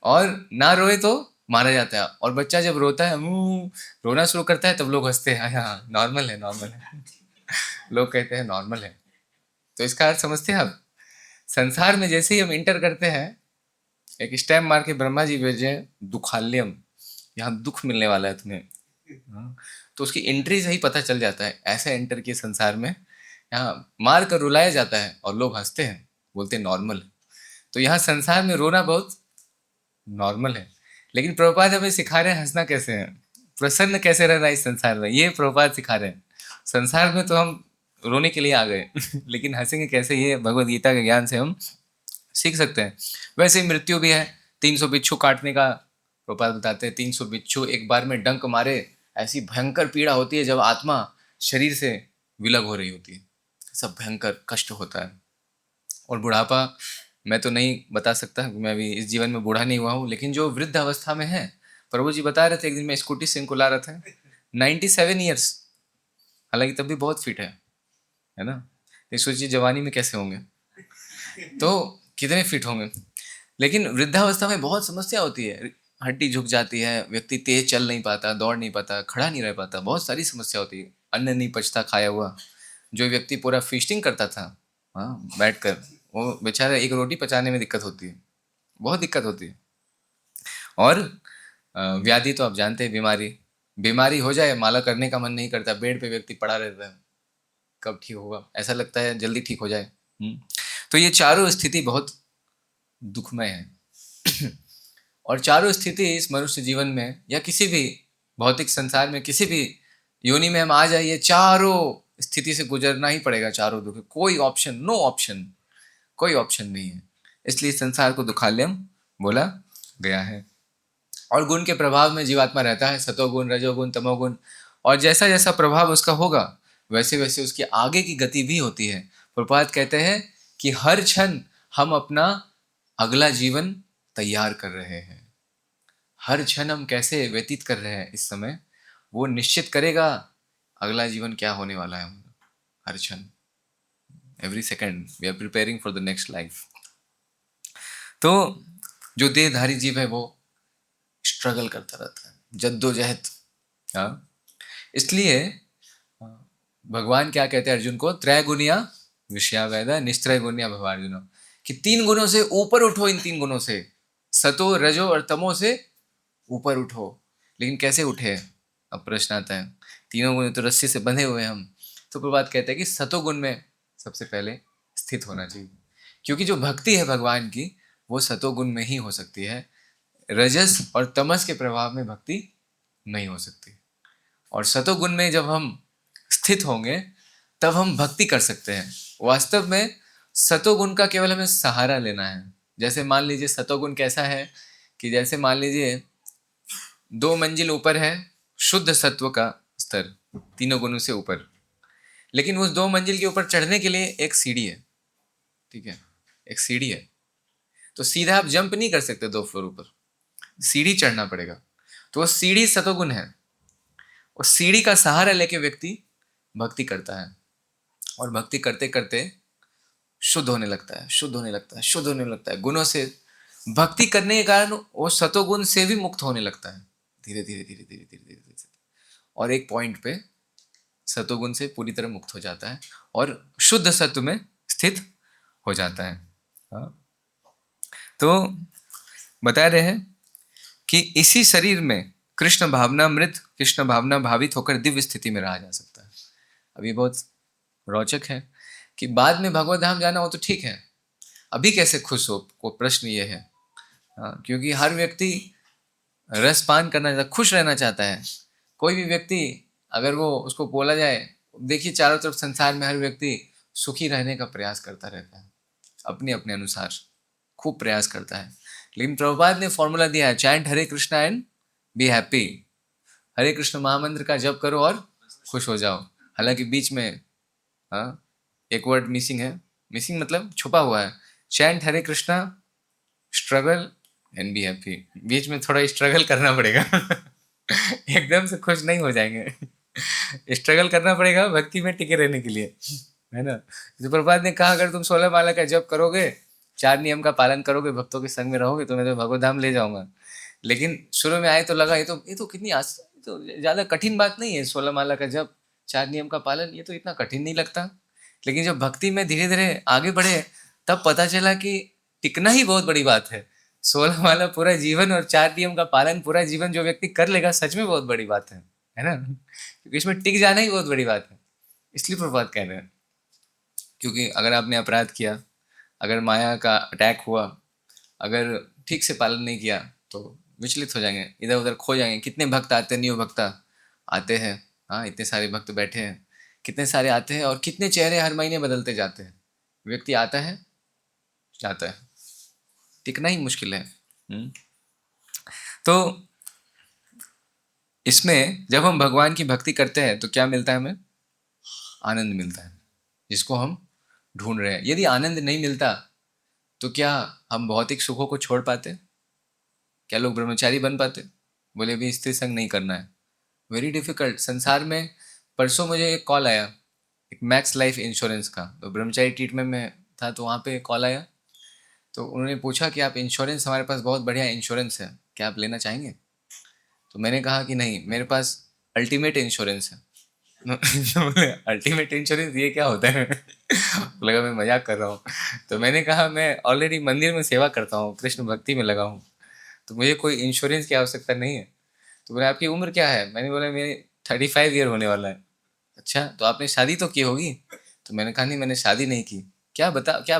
और ना रोए तो मारा जाता है, और बच्चा जब रोता है, रोना शुरू करता है, तब लोग हंसते हैं, हाँ नॉर्मल है, नॉर्मल है। लोग कहते हैं नॉर्मल है। तो इसका अर्थ समझते हैं आप? संसार में जैसे ही हम इंटर करते हैं, एक स्टैम्प मार के ब्रह्मा जी भेजे दुखाल्यम, यहाँ दुख मिलने वाला है तुम्हें। हाँ, तो उसकी एंट्री से ही पता चल जाता है ऐसा एंटर किए संसार में, यहाँ मार कर रुलाया जाता है और लोग हंसते हैं, बोलते हैं नॉर्मल। तो यहाँ संसार में रोना बहुत नॉर्मल है। लेकिन प्रभुपाद हमें सिखा रहे हैं हंसना कैसे है, प्रसन्न कैसे रहना इस संसार में, ये प्रभुपाद सिखा रहे हैं। संसार में तो हम रोने के लिए आ गए लेकिन हंसेंगे कैसे, ये भगवद गीता के ज्ञान से हम सीख सकते हैं। वैसे ही मृत्यु भी है, 300 बिच्छू काटने का प्रभुपाद बताते हैं। 300 बिच्छू एक बार में डंक मारे, ऐसी भयंकर पीड़ा होती है जब आत्मा शरीर से विलग हो रही होती है, सब भयंकर कष्ट होता है। और बुढ़ापा मैं तो नहीं बता सकता, मैं अभी इस जीवन में बूढ़ा नहीं हुआ हूँ, लेकिन जो वृद्ध अवस्था में है, प्रभु जी बता रहे थे, एक दिन मैं स्कूटी से इनको ला रहा था, 97 ईयर्स, हालांकि तब भी बहुत फिट है ना। तो सोचिए जवानी में कैसे होंगे, तो कितने फिट होंगे। लेकिन वृद्धावस्था में बहुत समस्या होती है, हड्डी झुक जाती है, व्यक्ति तेज चल नहीं पाता, दौड़ नहीं पाता, खड़ा नहीं रह पाता, बहुत सारी समस्या होती है, अन्न नहीं पचता खाया हुआ। जो व्यक्ति पूरा फीस्टिंग करता था, हाँ, बैठकर, वो बेचारा एक रोटी पचाने में दिक्कत होती है, बहुत दिक्कत होती है। और व्याधि तो आप जानते हैं, बीमारी हो जाए, माला करने का मन नहीं करता, बेड पे व्यक्ति पड़ा रहता है, कब ठीक होगा, ऐसा लगता है जल्दी ठीक हो जाए। तो ये चारों स्थिति बहुत दुखमय है और चारों स्थिति इस मनुष्य जीवन में या किसी भी भौतिक संसार में, किसी भी योनि में हम आ जाइए, चारों स्थिति से गुजरना ही पड़ेगा, चारों दुख, कोई ऑप्शन, नो ऑप्शन, कोई ऑप्शन नहीं है। इसलिए संसार को दुखालयम बोला गया है। और गुण के प्रभाव में जीवात्मा रहता है, सतोगुण, रजोगुण, तमोगुण, और जैसा जैसा प्रभाव उसका होगा वैसे वैसे उसकी आगे की गति भी होती है। प्रभुपाद कहते हैं कि हर क्षण हम अपना अगला जीवन तैयार कर रहे हैं, हर क्षण हम कैसे व्यतीत कर रहे हैं इस समय, वो निश्चित करेगा अगला जीवन क्या होने वाला है। हर क्षण, every second we are preparing for the next life. तो जो देहधारी जीव है वो स्ट्रगल करता रहता है, जद्दोजहद। हाँ, इसलिए भगवान क्या कहते हैं अर्जुन को, त्रैगुनिया विषया वेदा निस्त्रय गुनिया भवार्जुन, कि 3 गुणों से ऊपर उठो, इन 3 गुणों से, सतो रजो और तमो से ऊपर उठो। लेकिन कैसे उठे, अब प्रश्न आता है, तीनों गुण तो रस्सी से बंधे हुए हम। तो प्रभात कहते हैं कि सतोगुण में सबसे पहले स्थित होना चाहिए, क्योंकि जो भक्ति है भगवान की वो सतोगुण में ही हो सकती है, रजस और तमस के प्रभाव में भक्ति नहीं हो सकती। और सतोगुण में जब हम स्थित होंगे तब हम भक्ति कर सकते हैं। वास्तव में सतोगुण का केवल हमें सहारा लेना है। जैसे मान लीजिए सतोगुण कैसा है कि जैसे मान लीजिए 2 मंजिल ऊपर है शुद्ध सत्व का स्तर, तीनों गुणों से ऊपर, लेकिन उस 2 मंजिल के ऊपर चढ़ने के लिए एक सीढ़ी है, ठीक है, एक सीढ़ी है, तो सीधा आप जंप नहीं कर सकते 2 फ्लोर ऊपर, सीढ़ी चढ़ना पड़ेगा। तो वो सीढ़ी सतोगुण है, और सीढ़ी का सहारा लेके व्यक्ति भक्ति करता है, और भक्ति करते करते शुद्ध होने लगता है, शुद्ध होने लगता है, शुद्ध होने लगता है गुणों से। भक्ति करने के कारण वो सतोगुण से भी मुक्त होने लगता है, धीरे धीरे धीरे धीरे धीरे धीरे धीरे, और एक पॉइंट पे सतोगुण से पूरी तरह मुक्त हो जाता है और शुद्ध सत्व में स्थित हो जाता है। तो बता रहे हैं कि इसी शरीर में कृष्ण भावना मृत, कृष्ण भावना भावित होकर दिव्य स्थिति में रहा जा सकता है। अभी बहुत रोचक है कि बाद में भगवत धाम जाना हो तो ठीक है, अभी कैसे खुश हो, वो प्रश्न ये है। क्योंकि हर व्यक्ति रस पान करना चाहता, खुश रहना चाहता है। कोई भी व्यक्ति अगर वो उसको बोला जाए, देखिए चारों तरफ संसार में हर व्यक्ति सुखी रहने का प्रयास करता रहता है, अपने अपने अनुसार खूब प्रयास करता है। लेकिन प्रभुपाद ने फॉर्मूला दिया है, chant Hare Krishna and be happy, Hare Krishna महामंत्र का जप करो और खुश हो जाओ। हालांकि बीच में एक वर्ड मिसिंग है, मिसिंग मतलब छुपा हुआ है, chant Hare Krishna struggle and be happy, बीच में थोड़ा स्ट्रगल करना पड़ेगा एकदम से खुश नहीं हो जाएंगे स्ट्रगल करना पड़ेगा भक्ति में टिके रहने के लिए, है ना। तो प्रभुपाद ने कहा अगर तुम 16 माला का जप करोगे, 4 नियम का पालन करोगे, भक्तों के संग में रहोगे, तो मैं तो भगवत धाम ले जाऊंगा। लेकिन शुरू में आए तो लगा ये तो कितनी तो ज़्यादा कठिन बात नहीं है 16 माला का जप, 4 नियम का पालन, ये तो इतना कठिन नहीं लगता। लेकिन जब भक्ति में धीरे धीरे आगे बढ़े तब पता चला कि टिकना ही बहुत बड़ी बात है। 16 माला पूरा जीवन और 4 नियम का पालन पूरा जीवन जो व्यक्ति कर लेगा, सच में बहुत बड़ी बात है ना? क्योंकि इसमें टिक जाना ही बहुत बड़ी बात है। इसलिए प्रभुपाद कह रहे हैं, क्योंकि अगर आपने अपराध किया, अगर माया का अटैक हुआ, अगर ठीक से पालन नहीं किया तो विचलित हो जाएंगे, इधर उधर खो जाएंगे। कितने भक्त आते हैं, न्यू भक्त आते हैं, हाँ इतने सारे भक्त बैठे हैं, कितने सारे आते हैं और कितने चेहरे हर महीने बदलते जाते हैं। व्यक्ति आता है जाता है, टिकना ही मुश्किल है। तो इसमें जब हम भगवान की भक्ति करते हैं तो क्या मिलता है हमें? आनंद मिलता है, जिसको हम ढूंढ रहे हैं। यदि आनंद नहीं मिलता तो क्या हम भौतिक सुखों को छोड़ पाते? क्या लोग ब्रह्मचारी बन पाते? बोले भी स्त्री संग नहीं करना है, वेरी डिफिकल्ट। संसार में परसों मुझे एक कॉल आया, एक मैक्स लाइफ इंश्योरेंस का, तो ब्रह्मचारी ट्रीटमेंट में था, तो वहाँ पे कॉल आया, तो उन्होंने पूछा कि आप इंश्योरेंस, हमारे पास बहुत बढ़िया इंश्योरेंस है, क्या आप लेना चाहेंगे? तो मैंने कहा कि नहीं, मेरे पास अल्टीमेट इंश्योरेंस है। बोले अल्टीमेट इंश्योरेंस ये क्या होता है? लगा मैं मजाक कर रहा हूँ। तो मैंने कहा मैं ऑलरेडी मंदिर में सेवा करता हूँ, कृष्ण भक्ति में लगा हूँ, तो मुझे कोई इंश्योरेंस की आवश्यकता नहीं है। तो बोले आपकी उम्र क्या है? मैंने बोला मेरी 35 ईयर होने वाला है। अच्छा, तो आपने शादी तो की होगी? तो मैंने कहा नहीं, मैंने शादी नहीं की। क्या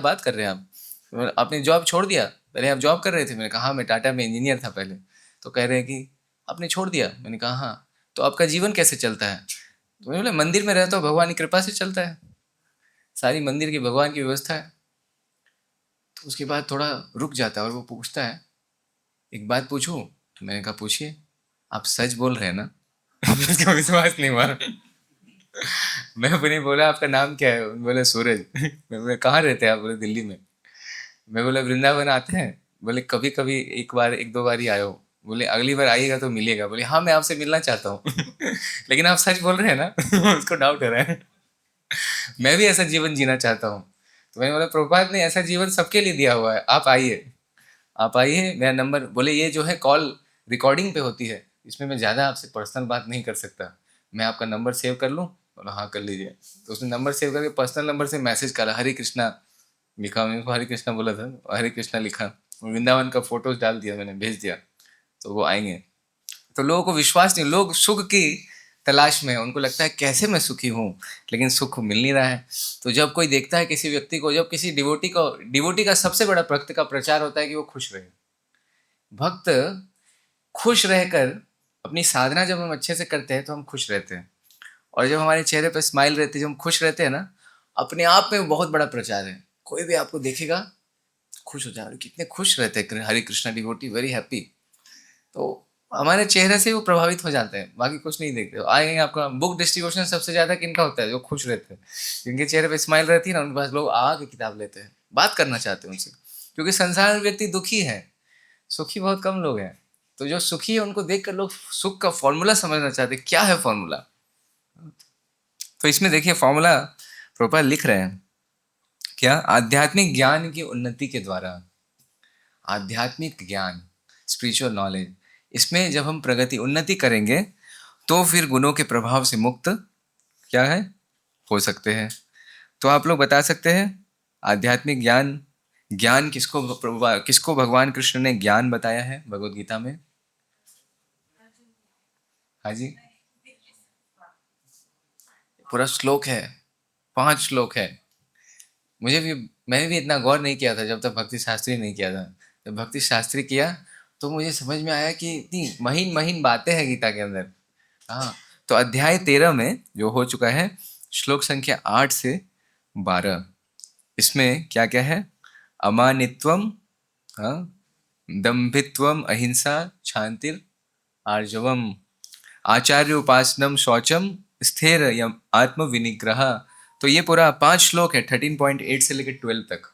बात कर रहे हैं आप? तो आपने जॉब छोड़ दिया? पहले आप जॉब कर रहे थे? मैंने कहा हाँ, मैं टाटा में इंजीनियर था पहले। तो कह रहे हैं कि आपने छोड़ दिया? मैंने कहा हाँ। तो आपका जीवन कैसे चलता है? तो मैंने बोला मंदिर में रहता हूँ, भगवान की कृपा से चलता है, सारी मंदिर की भगवान की व्यवस्था है। तो उसके बाद थोड़ा रुक जाता है और वो पूछता है, एक बात पूछूं? तो मैंने कहा पूछिए। आप सच बोल रहे हैं ना? उसका विश्वास नहीं हुआ। मैं अपने बोला आपका नाम क्या है? बोले सूरज। मैं बोले कहाँ रहते हैं आप? बोले दिल्ली में। मैं बोला वृंदावन आते हैं? बोले कभी कभी, एक बार एक दो बार ही आयो। बोले अगली बार आइएगा तो मिलिएगा। बोले हाँ, मैं आपसे मिलना चाहता हूँ। लेकिन आप सच बोल रहे हैं ना? उसको डाउट हो रहा है। मैं भी ऐसा जीवन जीना चाहता हूँ। तो मैंने बोला प्रभुपाद ने ऐसा जीवन सबके लिए दिया हुआ है, आप आइए, आप आइए, मेरा नंबर। बोले ये जो है कॉल रिकॉर्डिंग पे होती है, इसमें मैं ज़्यादा आपसे पर्सनल बात नहीं कर सकता, मैं आपका नंबर सेव कर लूँ? बोला हाँ कर लीजिए। तो उसने नंबर सेव करके पर्सनल नंबर से मैसेज करा, हरे कृष्णा लिखा, मैंने को हरे कृष्णा बोला था, हरे कृष्णा लिखा, वृंदावन का फोटोज डाल दिया, मैंने भेज दिया, तो वो आएंगे। तो लोगों को विश्वास नहीं, लोग सुख की तलाश में हैं, उनको लगता है कैसे मैं सुखी हूँ, लेकिन सुख मिल नहीं रहा है। तो जब कोई देखता है किसी व्यक्ति को, जब किसी डिवोटी का सबसे बड़ा भक्त का प्रचार होता है कि वो खुश रहे। भक्त खुश रहकर, अपनी साधना जब हम अच्छे से करते हैं तो हम खुश रहते हैं, और जब हमारे चेहरे पर स्माइल रहती है, जब हम खुश रहते हैं ना, अपने आप में बहुत बड़ा प्रचार है। कोई भी आपको देखेगा खुश हो जाए, कितने खुश रहते हैं हरे कृष्णा डिवोटी, वेरी हैप्पी। तो हमारे चेहरे से वो प्रभावित हो जाते हैं, बाकी कुछ नहीं देखते। आएंगे आपका बुक डिस्ट्रीब्यूशन सबसे ज्यादा किनका होता है? जो खुश रहते हैं, जिनके चेहरे पे स्माइल रहती है ना, उनके पास लोग आके किताब लेते हैं, बात करना चाहते हैं उनसे। क्योंकि संसार में व्यक्ति दुखी है, सुखी बहुत कम लोग हैं। तो जो सुखी है उनको देखकर लोग सुख का फॉर्मूला समझना चाहते हैं, क्या है फॉर्मूला। तो इसमें देखिए फॉर्मूला प्रोपाल लिख रहे हैं, क्या? आध्यात्मिक ज्ञान की उन्नति के द्वारा, आध्यात्मिक ज्ञान, स्पिरिचुअल नॉलेज, इसमें जब हम प्रगति उन्नति करेंगे तो फिर गुणों के प्रभाव से मुक्त क्या है हो सकते हैं। तो आप लोग बता सकते हैं आध्यात्मिक ज्ञान, ज्ञान किसको भगवान कृष्ण ने ज्ञान बताया है भगवत गीता में? हाँ जी, पूरा श्लोक है, 5 श्लोक है। मैंने भी इतना गौर नहीं किया था जब तक भक्ति शास्त्री नहीं किया था। जब भक्ति शास्त्री किया तो मुझे समझ में आया कि इतनी महीन महीन बातें हैं गीता के अंदर। हाँ, तो अध्याय 13 में जो हो चुका है, श्लोक संख्या 8 से 12, इसमें क्या क्या है? अमानित्वम, हाँ, दंभित्वम, अहिंसा, शांतिर, आर्जवम, आचार्य उपासनम, शौचम, स्थिर यम, आत्म विनिग्रह। तो ये पूरा 5 श्लोक है, 13.8 से लेकर 12 तक,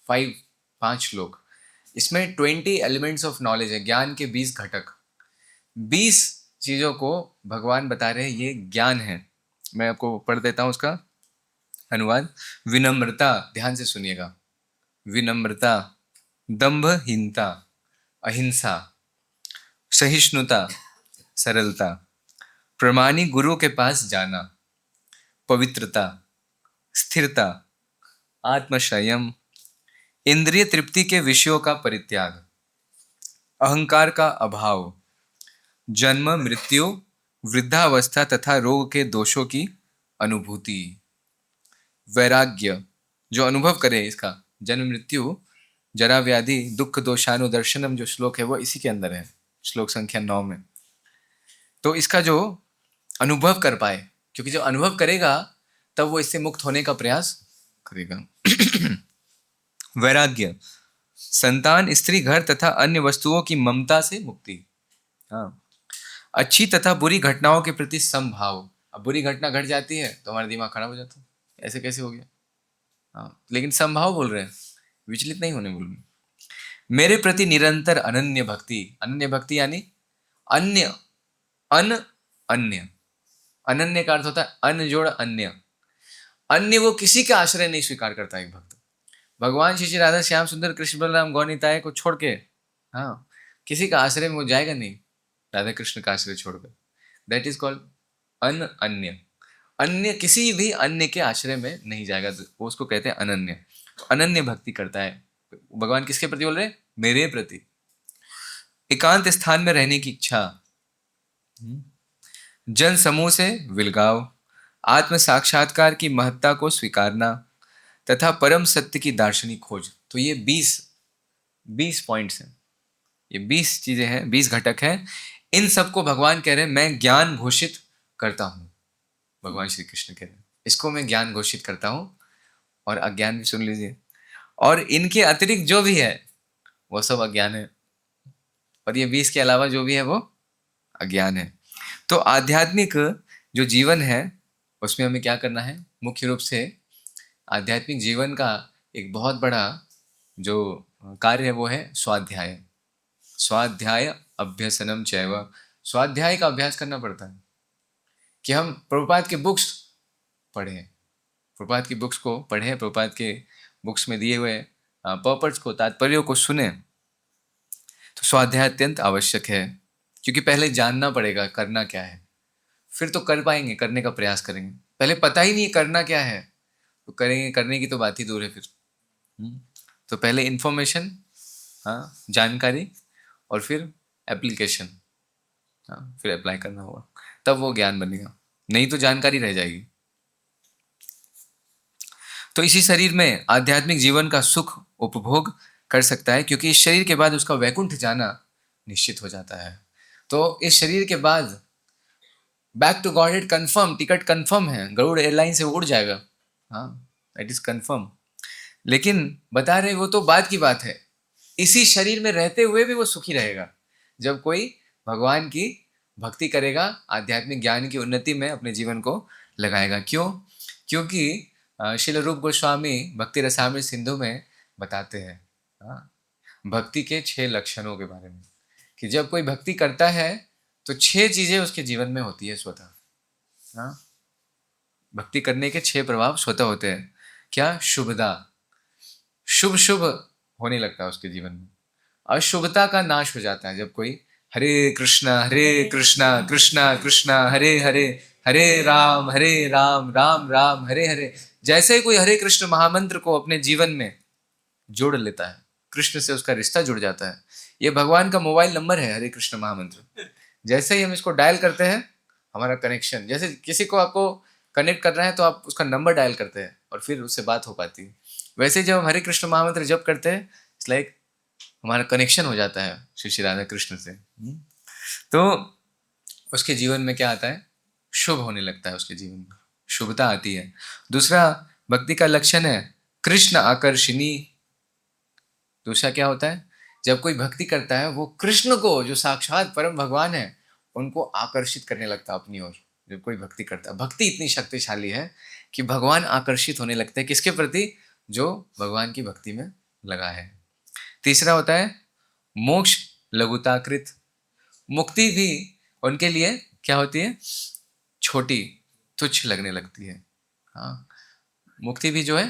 5 श्लोक। इसमें 20 एलिमेंट्स ऑफ नॉलेज है, ज्ञान के 20 घटक, 20 चीजों को भगवान बता रहे हैं, ये ज्ञान है। मैं आपको पढ़ देता हूं उसका अनुवाद। विनम्रता, ध्यान से सुनिएगा। विनम्रता, दंभहीनता, अहिंसा, सहिष्णुता, सरलता, प्रमाणी गुरु के पास जाना, पवित्रता, स्थिरता, आत्मसंयम, इंद्रिय तृप्ति के विषयों का परित्याग, अहंकार का अभाव, जन्म मृत्यु, वृद्धावस्था तथा रोग के दोषों की अनुभूति, वैराग्य, जो अनुभव करे इसका, जन्म मृत्यु जरा व्याधि दुख दोषानुदर्शनम जो श्लोक है वो इसी के अंदर है, श्लोक संख्या 9 में। तो इसका जो अनुभव कर पाए, क्योंकि जब अनुभव करेगा तब वो इससे मुक्त होने का प्रयास करेगा। वैराग्य, संतान, स्त्री, घर तथा अन्य वस्तुओं की ममता से मुक्ति। हाँ, अच्छी तथा बुरी घटनाओं के प्रति समभाव। अब बुरी घटना घट जाती है तो हमारा दिमाग खराब हो जाता है, ऐसे कैसे हो गया। हाँ, लेकिन समभाव बोल रहे हैं, विचलित नहीं होने बोल रहे। मेरे प्रति निरंतर अनन्य भक्ति। अनन्य भक्ति यानी अन्य, अन्य, अनन्य का अर्थ होता है अन जोड़ अन्य। अन्य वो किसी का आश्रय नहीं स्वीकार करता एक भक्त। भगवान श्री राधा श्याम सुंदर कृष्ण बलराम गौनिताय को छोड़ के, हाँ, किसी का आश्रय में वो जाएगा नहीं, राधा कृष्ण का आश्रय छोड़कर। दैट इज कॉल्ड अन्य। अन्य किसी भी अन्य के आश्रय में नहीं जाएगा, तो वो उसको कहते हैं अनन्य। अनन्य भक्ति करता है। भगवान किसके प्रति बोल रहे हैं? मेरे प्रति। एकांत स्थान में रहने की इच्छा, जन समूह से विलगाव, आत्म साक्षात्कार की महत्ता को स्वीकारना तथा परम सत्य की दार्शनिक खोज। तो ये 20 पॉइंट्स हैं, ये 20 चीजें हैं, 20 घटक हैं। इन सबको भगवान कह रहे हैं मैं ज्ञान घोषित करता हूं। भगवान श्री कृष्ण कह रहे हैं इसको मैं ज्ञान घोषित करता हूं, और अज्ञान भी सुन लीजिए। और इनके अतिरिक्त जो भी है वो सब अज्ञान है, और ये 20 के अलावा जो भी है वो अज्ञान है। तो आध्यात्मिक जो जीवन है उसमें हमें क्या करना है? मुख्य रूप से आध्यात्मिक जीवन का एक बहुत बड़ा जो कार्य है वो है स्वाध्याय। स्वाध्याय अभ्यसनम चैव। स्वाध्याय का अभ्यास करना पड़ता है कि हम प्रभुपाद के बुक्स पढ़ें, प्रभुपाद की बुक्स को पढ़ें, प्रभुपाद के बुक्स में दिए हुए पर्पस को, तात्पर्यों को सुने। तो स्वाध्याय अत्यंत आवश्यक है, क्योंकि पहले जानना पड़ेगा करना क्या है, फिर तो कर पाएंगे, करने का प्रयास करेंगे। पहले पता ही नहीं करना क्या है तो करेंगे, करने की तो बात ही दूर है फिर। तो पहले इंफॉर्मेशन, हाँ, जानकारी, और फिर एप्लीकेशन, हाँ, फिर अप्लाई करना होगा, तब वो ज्ञान बनेगा, नहीं तो जानकारी रह जाएगी। तो इसी शरीर में आध्यात्मिक जीवन का सुख उपभोग कर सकता है, क्योंकि इस शरीर के बाद उसका वैकुंठ जाना निश्चित हो जाता है। तो इस शरीर के बाद back to godhead confirm, ticket confirm है, गरुड़ एयरलाइन से उड़ जाएगा, हाँ, दैट इज कंफर्म। लेकिन बता रहे वो तो बाद की बात है, इसी शरीर में रहते हुए भी वो सुखी रहेगा जब कोई भगवान की भक्ति करेगा, आध्यात्मिक ज्ञान की उन्नति में अपने जीवन को लगाएगा। क्यों? क्योंकि श्रील रूप गोस्वामी भक्ति रसामृत सिंधु में बताते हैं, हाँ, भक्ति के 6 लक्षणों के बारे में, कि जब कोई भक्ति करता है तो 6 चीजें उसके जीवन में होती है स्वतः। हाँ, भक्ति करने के 6 प्रभाव स्वतः होते हैं। क्या? शुभदा, शुभ शुभ होने लगता है उसके जीवन में। अशुभता का नाश हो जाता है जब कोई हरे कृष्णा कृष्णा कृष्णा हरे हरे, हरे राम राम राम हरे हरे, जैसे ही कोई हरे कृष्ण महामंत्र को अपने जीवन में जोड़ लेता है, कृष्ण से उसका रिश्ता जुड़ जाता है। ये भगवान का मोबाइल नंबर है, हरे कृष्ण महामंत्र। जैसे ही हम इसको डायल करते हैं, हमारा कनेक्शन, जैसे किसी को आपको कनेक्ट करना है तो आप उसका नंबर डायल करते हैं और फिर उससे बात हो पाती है। वैसे जब हम हरे कृष्ण महामंत्र जप करते हैं, इट्स लाइक हमारा कनेक्शन हो जाता है श्री श्री राधा कृष्ण से। तो उसके जीवन में क्या आता है? शुभ होने लगता है, उसके जीवन में शुभता आती है। दूसरा भक्ति का लक्षण है कृष्ण आकर्षणी। दूसरा क्या होता है? जब कोई भक्ति करता है वो कृष्ण को, जो साक्षात परम भगवान है, उनको आकर्षित करने लगता है अपनी ओर। जब कोई भक्ति करता है, भक्ति इतनी शक्तिशाली है कि भगवान आकर्षित होने लगते हैं किसके प्रति? जो भगवान की भक्ति में लगा है। तीसरा होता है मोक्ष लघुताकृत। मुक्ति भी उनके लिए क्या होती है? छोटी, तुच्छ लगने लगती है। हाँ, मुक्ति भी जो है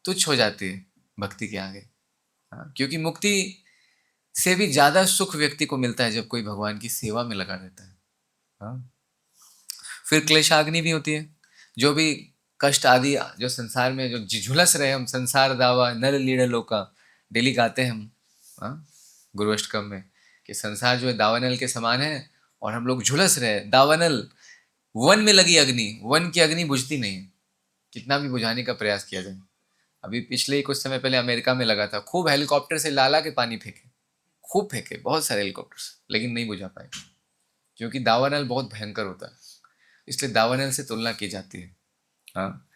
तुच्छ हो जाती है भक्ति के आगे। हाँ, क्योंकि मुक्ति से भी ज्यादा सुख व्यक्ति को मिलता है जब कोई भगवान की सेवा में लगा रहता है। हाँ, फिर क्लेशाग्नि भी होती है। जो भी कष्ट आदि जो संसार में जो झुलस रहे हम, संसार दावा नल लीड़ लोका, डेली गाते हैं हम, हाँ, गुरु अष्टकम में, कि संसार जो है दावानल के समान है और हम लोग झुलस रहे। दावानल, वन में लगी अग्नि, वन की अग्नि बुझती नहीं है, कितना भी बुझाने का प्रयास किया जाए। अभी पिछले ही कुछ समय पहले अमेरिका में लगा था, खूब हेलीकॉप्टर से लाला के पानी फेंके, खूब फेंके बहुत सारे हेलीकॉप्टर से, लेकिन नहीं बुझा पाए, क्योंकि दावानल बहुत भयंकर होता है, इसलिए दावानल से तुलना की जाती है। हाँ,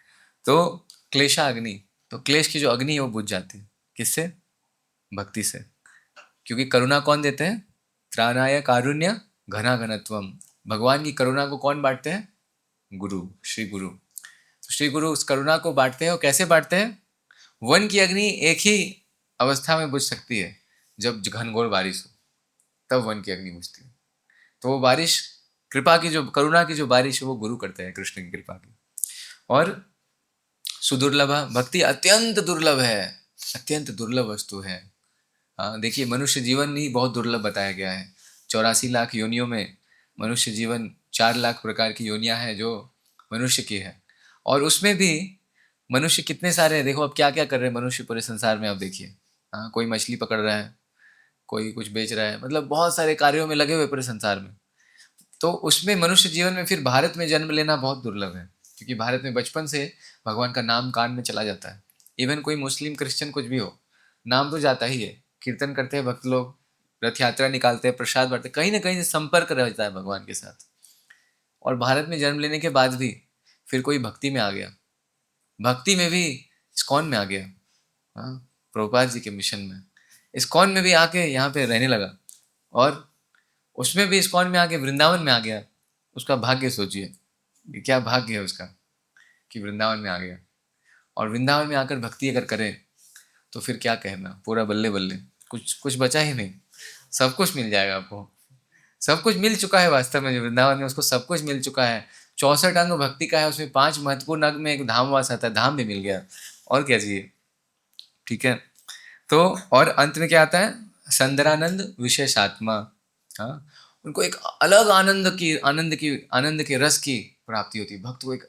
तो क्लेशा अग्नि, तो क्लेश की जो अग्नि है वो बुझ जाती है, किससे? भक्ति से। क्योंकि करुणा कौन देते हैं? त्राणाय कारुण्य घना घनत्वम, भगवान की करुणा को कौन बांटते हैं? गुरु, श्री गुरु। तो श्री गुरु उस करुणा को बांटते हैं, और कैसे बांटते हैं? वन की अग्नि एक ही अवस्था में बुझ सकती है, जब घनघोर बारिश हो, तब वन की अग्नि बुझती है। तो वो बारिश, कृपा की जो, करुणा की जो बारिश है वो गुरु करते हैं, कृष्ण की कृपा की। और सुदुर्लभ, भक्ति अत्यंत दुर्लभ है, अत्यंत दुर्लभ वस्तु है। हाँ, देखिए मनुष्य जीवन ही बहुत दुर्लभ बताया गया है। 84 लाख योनियों में मनुष्य जीवन, 4 लाख प्रकार की योनियां हैं जो मनुष्य की है, और उसमें भी मनुष्य कितने सारे हैं। देखो अब क्या क्या कर रहे हैं मनुष्य पूरे संसार में, आप देखिए। हाँ, कोई मछली पकड़ रहा है, कोई कुछ बेच रहा है, मतलब बहुत सारे कार्यों में लगे हुए पूरे संसार में। तो उसमें मनुष्य जीवन में फिर भारत में जन्म लेना बहुत दुर्लभ है, क्योंकि भारत में बचपन से भगवान का नाम कान में चला जाता है। इवन कोई मुस्लिम क्रिश्चियन कुछ भी हो, नाम तो जाता ही है, कीर्तन करते हैं भक्त लोग, रथ यात्रा निकालते हैं, प्रसाद बांटते हैं, कहीं ना कहीं से संपर्क रहता है भगवान के साथ। और भारत में जन्म लेने के बाद भी फिर कोई भक्ति में आ गया, भक्ति में भी इस्कॉन में आ गया, हाँ, प्रभुपाद जी के मिशन में इस्कॉन में भी आके यहाँ पे रहने लगा, और उसमें भी इस्कॉन में आके वृंदावन में आ गया। उसका भाग्य सोचिए कि क्या भाग्य है उसका, कि वृंदावन में आ गया। और वृंदावन में आकर भक्ति अगर करे तो फिर क्या कहना, पूरा बल्ले बल्ले, कुछ कुछ बचा ही नहीं, सब कुछ मिल जाएगा आपको। सब कुछ मिल चुका है वास्तव में, जो वृंदावन में उसको सब कुछ मिल चुका है। 64 अंग भक्ति का है, उसमें 5 महत्वपूर्ण अंग में एक धामवास आता है, धाम भी मिल गया, और क्या चाहिए। ठीक है, तो और अंत में क्या आता है? संदरानंद विशेष आत्मा। हाँ, उनको एक अलग आनंद के रस की प्राप्ति होती है। भक्त को एक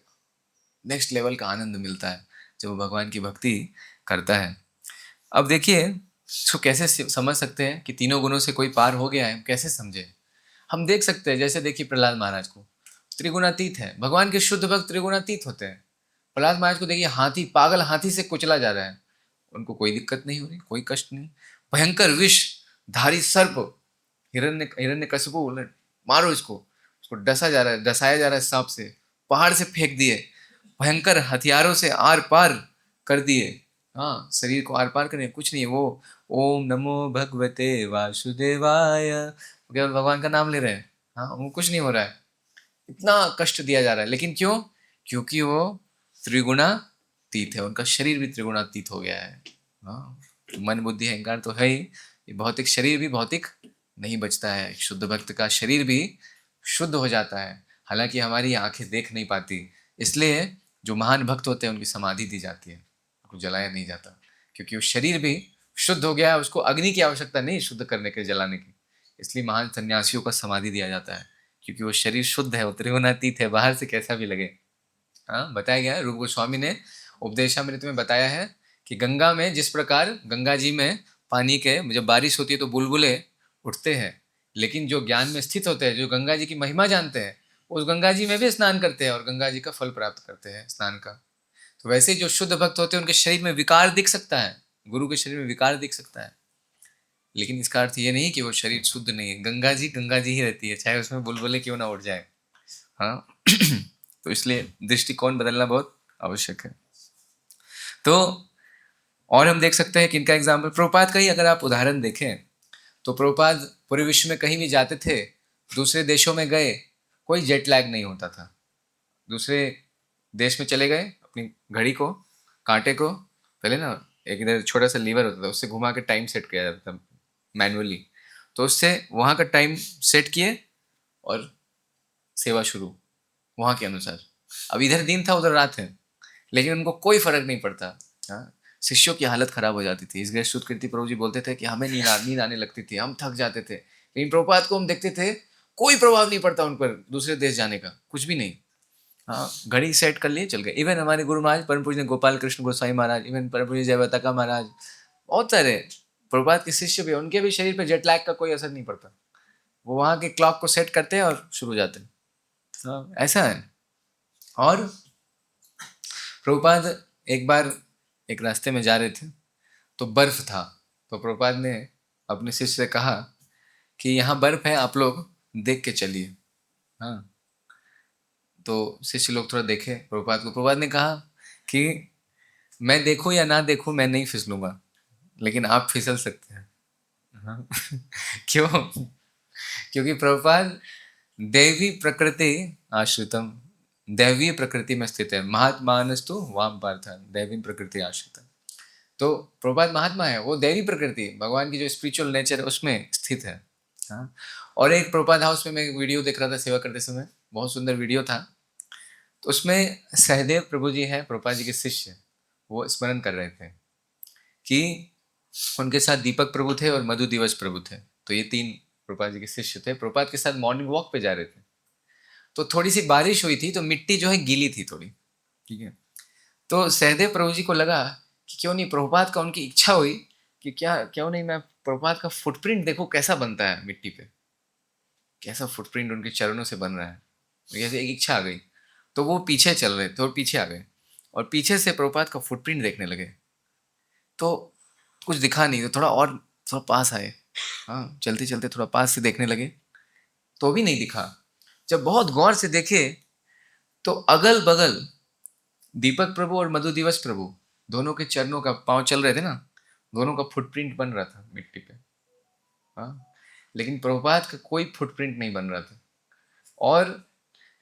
नेक्स्ट लेवल का आनंद मिलता है जब वो भगवान की भक्ति करता है। अब देखिए इसको कैसे समझ सकते हैं कि तीनों गुणों से कोई पार हो गया है, कैसे समझे? हम देख सकते हैं, जैसे देखिए प्रहलाद महाराज को, त्रिगुणातीत है, भगवान के शुद्ध भक्त त्रिगुणातीत होते हैं। प्रहलाद महाराज को देखिए, हाथी, पागल हाथी से कुचला जा रहा है, उनको कोई दिक्कत नहीं हो रही, कोई कष्ट नहीं। भयंकर विष धारी सर्प, हिरण्यकशिपु बोले मारो इसको, उसको डसा जा रहा है, डसाया जा रहा है सांप से, पहाड़ से फेंक दिए, भयंकर हथियारों से आर पार कर दिए। हाँ, शरीर को आर पार करने कुछ नहीं है वो। ओम नमो भगवते वासुदेवाय, केवल भगवान का नाम ले रहे हैं। हाँ, वो कुछ नहीं हो रहा है, इतना कष्ट दिया जा रहा है, लेकिन क्यों? क्योंकि वो त्रिगुणातीत है, उनका शरीर भी त्रिगुणातीत हो गया है। हाँ, मन बुद्धि अहंकार तो है ही, ये भौतिक शरीर भी भौतिक नहीं बचता है, शुद्ध भक्त का शरीर भी शुद्ध हो जाता है। हालांकि हमारी आंखें देख नहीं पाती, इसलिए जो महान भक्त होते हैं उनकी समाधि दी जाती है, उनको जलाया नहीं जाता, क्योंकि वो शरीर भी शुद्ध हो गया है, उसको अग्नि की आवश्यकता नहीं शुद्ध करने के, जलाने की। इसलिए महान सन्यासियों को समाधि दिया जाता है, क्योंकि वो शरीर शुद्ध है, वो त्रिगुणातीत है, बाहर से कैसा भी लगे। हाँ, बताया गया है, रूप गोस्वामी ने उपदेशामृत में बताया है कि गंगा में जिस प्रकार, गंगा जी में पानी के जब बारिश होती है तो बुलबुले उठते हैं, लेकिन जो ज्ञान में स्थित होते हैं, जो गंगा जी की महिमा जानते हैं, उस गंगा जी में भी स्नान करते हैं और गंगा जी का फल प्राप्त करते हैं स्नान का। तो वैसे ही जो शुद्ध भक्त होते हैं उनके शरीर में विकार दिख सकता है, गुरु के शरीर में विकार दिख सकता है, लेकिन इसका अर्थ ये नहीं कि वो शरीर शुद्ध नहीं है। गंगा जी ही रहती है, चाहे उसमें बुलबुले क्यों ना उठ जाए। हाँ तो इसलिए दृष्टिकोण बदलना बहुत आवश्यक है। तो और हम देख सकते हैं कि इनका एग्जाम्पल प्रभुपाद का ही अगर आप उदाहरण देखें, तो प्रभुपाद पूरे विश्व में कहीं भी जाते थे, दूसरे देशों में गए, कोई जेट लैग नहीं होता था। दूसरे देश में चले गए, अपनी घड़ी को, कांटे को, पहले ना एक इधर छोटा सा लीवर होता था, उससे घुमा के टाइम सेट किया जाता था मैनुअली, तो उससे वहाँ का टाइम सेट किए और सेवा शुरू वहाँ के अनुसार। अब इधर दिन था उधर रात है, लेकिन उनको कोई फर्क नहीं पड़ता। हाँ, शिष्यों की हालत खराब हो जाती थी, इसलिए शुद्ध कीर्ति प्रभु जी बोलते थे कि हमें नींद आने लगती थी, हम थक जाते थे, लेकिन प्रभुपाद को हम देखते थे कोई प्रभाव नहीं पड़ता उन पर दूसरे देश जाने का, कुछ भी नहीं। हाँ, घड़ी सेट कर लिए, चल गए। इवन हमारे गुरु महाराज परम पूज्य गोपाल कृष्ण गोसाई महाराज, इवन परम पूज्य जयवतका महाराज, बहुत सारे प्रभुपाद के शिष्य भी, उनके भी शरीर पे जेट लैग का कोई असर नहीं पड़ता। वो वहाँ के क्लॉक को सेट करते हैं और शुरू हो जाते हैं। हाँ, ऐसा है। और प्रभुपाद एक बार एक रास्ते में जा रहे थे, तो बर्फ था। तो प्रभुपाद ने अपने शिष्य से कहा कि यहाँ बर्फ है, आप लोग देख के चलिए। हाँ, तो शिष्य लोग थोड़ा देखे प्रभुपाद को। प्रभुपाद ने कहा कि मैं देखूं या ना देखूं, मैं नहीं फिसलूंगा, लेकिन आप फिसल सकते हैं। हाँ। क्यों? क्योंकि प्रभुपाद दैवी प्रकृति आश्रितम, दैवीय प्रकृति में स्थित है। महात्मानस्तु वाम पार्थ, दैवी प्रकृति आश्रितम। तो प्रभुपाद महात्मा है, वो दैवी प्रकृति, भगवान की जो स्पिरिचुअल नेचर है उसमें स्थित है। हाँ। और एक प्रभुपाद हाउस में मैं एक वीडियो देख रहा था सेवा करते समय, बहुत सुंदर वीडियो था। तो उसमें सहदेव प्रभु जी हैं, प्रभुपाद जी के शिष्य, वो स्मरण कर रहे थे कि उनके साथ दीपक प्रभु थे और मधु दिवस प्रभु थे। तो ये 3 प्रभुपाद जी के शिष्य थे। प्रभुपाद के साथ मॉर्निंग वॉक पे जा रहे थे, तो थोड़ी सी बारिश हुई थी, तो मिट्टी जो है गीली थी थोड़ी, ठीक है। तो सहदेव प्रभु जी को लगा कि क्यों नहीं, प्रभुपाद का उनकी इच्छा हुई कि क्यों नहीं मैं प्रभुपाद का फुटप्रिंट देखूं कैसा बनता है मिट्टी पे, कैसा फुटप्रिंट उनके चरणों से बन रहा है। जैसे एक इच्छा आ गई, तो वो पीछे चल रहे थे और पीछे आ गए और पीछे से प्रभुपाद का फुटप्रिंट देखने लगे। तो कुछ दिखा नहीं, तो थोड़ा पास आए। हाँ, चलते चलते थोड़ा पास से देखने लगे, तो भी नहीं दिखा। जब बहुत गौर से देखे, तो अगल बगल दीपक प्रभु और मधु दिवस प्रभु दोनों के चरणों का, पांव चल रहे थे ना, दोनों का फुटप्रिंट बन रहा था मिट्टी पे। हाँ, लेकिन प्रभुपाद का कोई फुटप्रिंट नहीं बन रहा था। और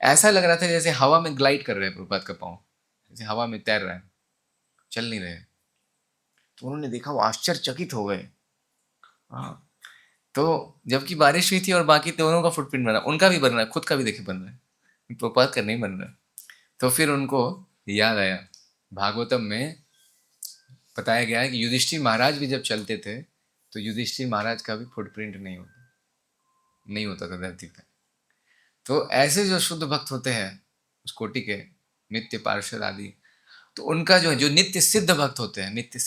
ऐसा लग रहा था जैसे हवा में ग्लाइड कर रहे हैं प्रभुपाद का पाँव, जैसे हवा में तैर रहा है, चल नहीं रहे। तो उन्होंने देखा, वो आश्चर्यचकित हो गए। हाँ, तो जबकि बारिश हुई थी और बाकी दोनों का फुटप्रिंट बना, उनका भी बन रहा है, खुद का भी देखे बन रहा है, प्रभुपाद का नहीं बन रहा है। तो फिर उनको याद आया, भागवतम में बताया गया है कि युधिष्ठिर महाराज भी जब चलते थे, तो युधिष्ठिर महाराज का भी फुटप्रिंट नहीं होता था धरती पे। तो ऐसे जो शुद्ध भक्त होते हैं उस कोटि के, नित्य पार्षद आदि, तो उनका जो नित्य सिद्ध भक्त होते हैं, नित्य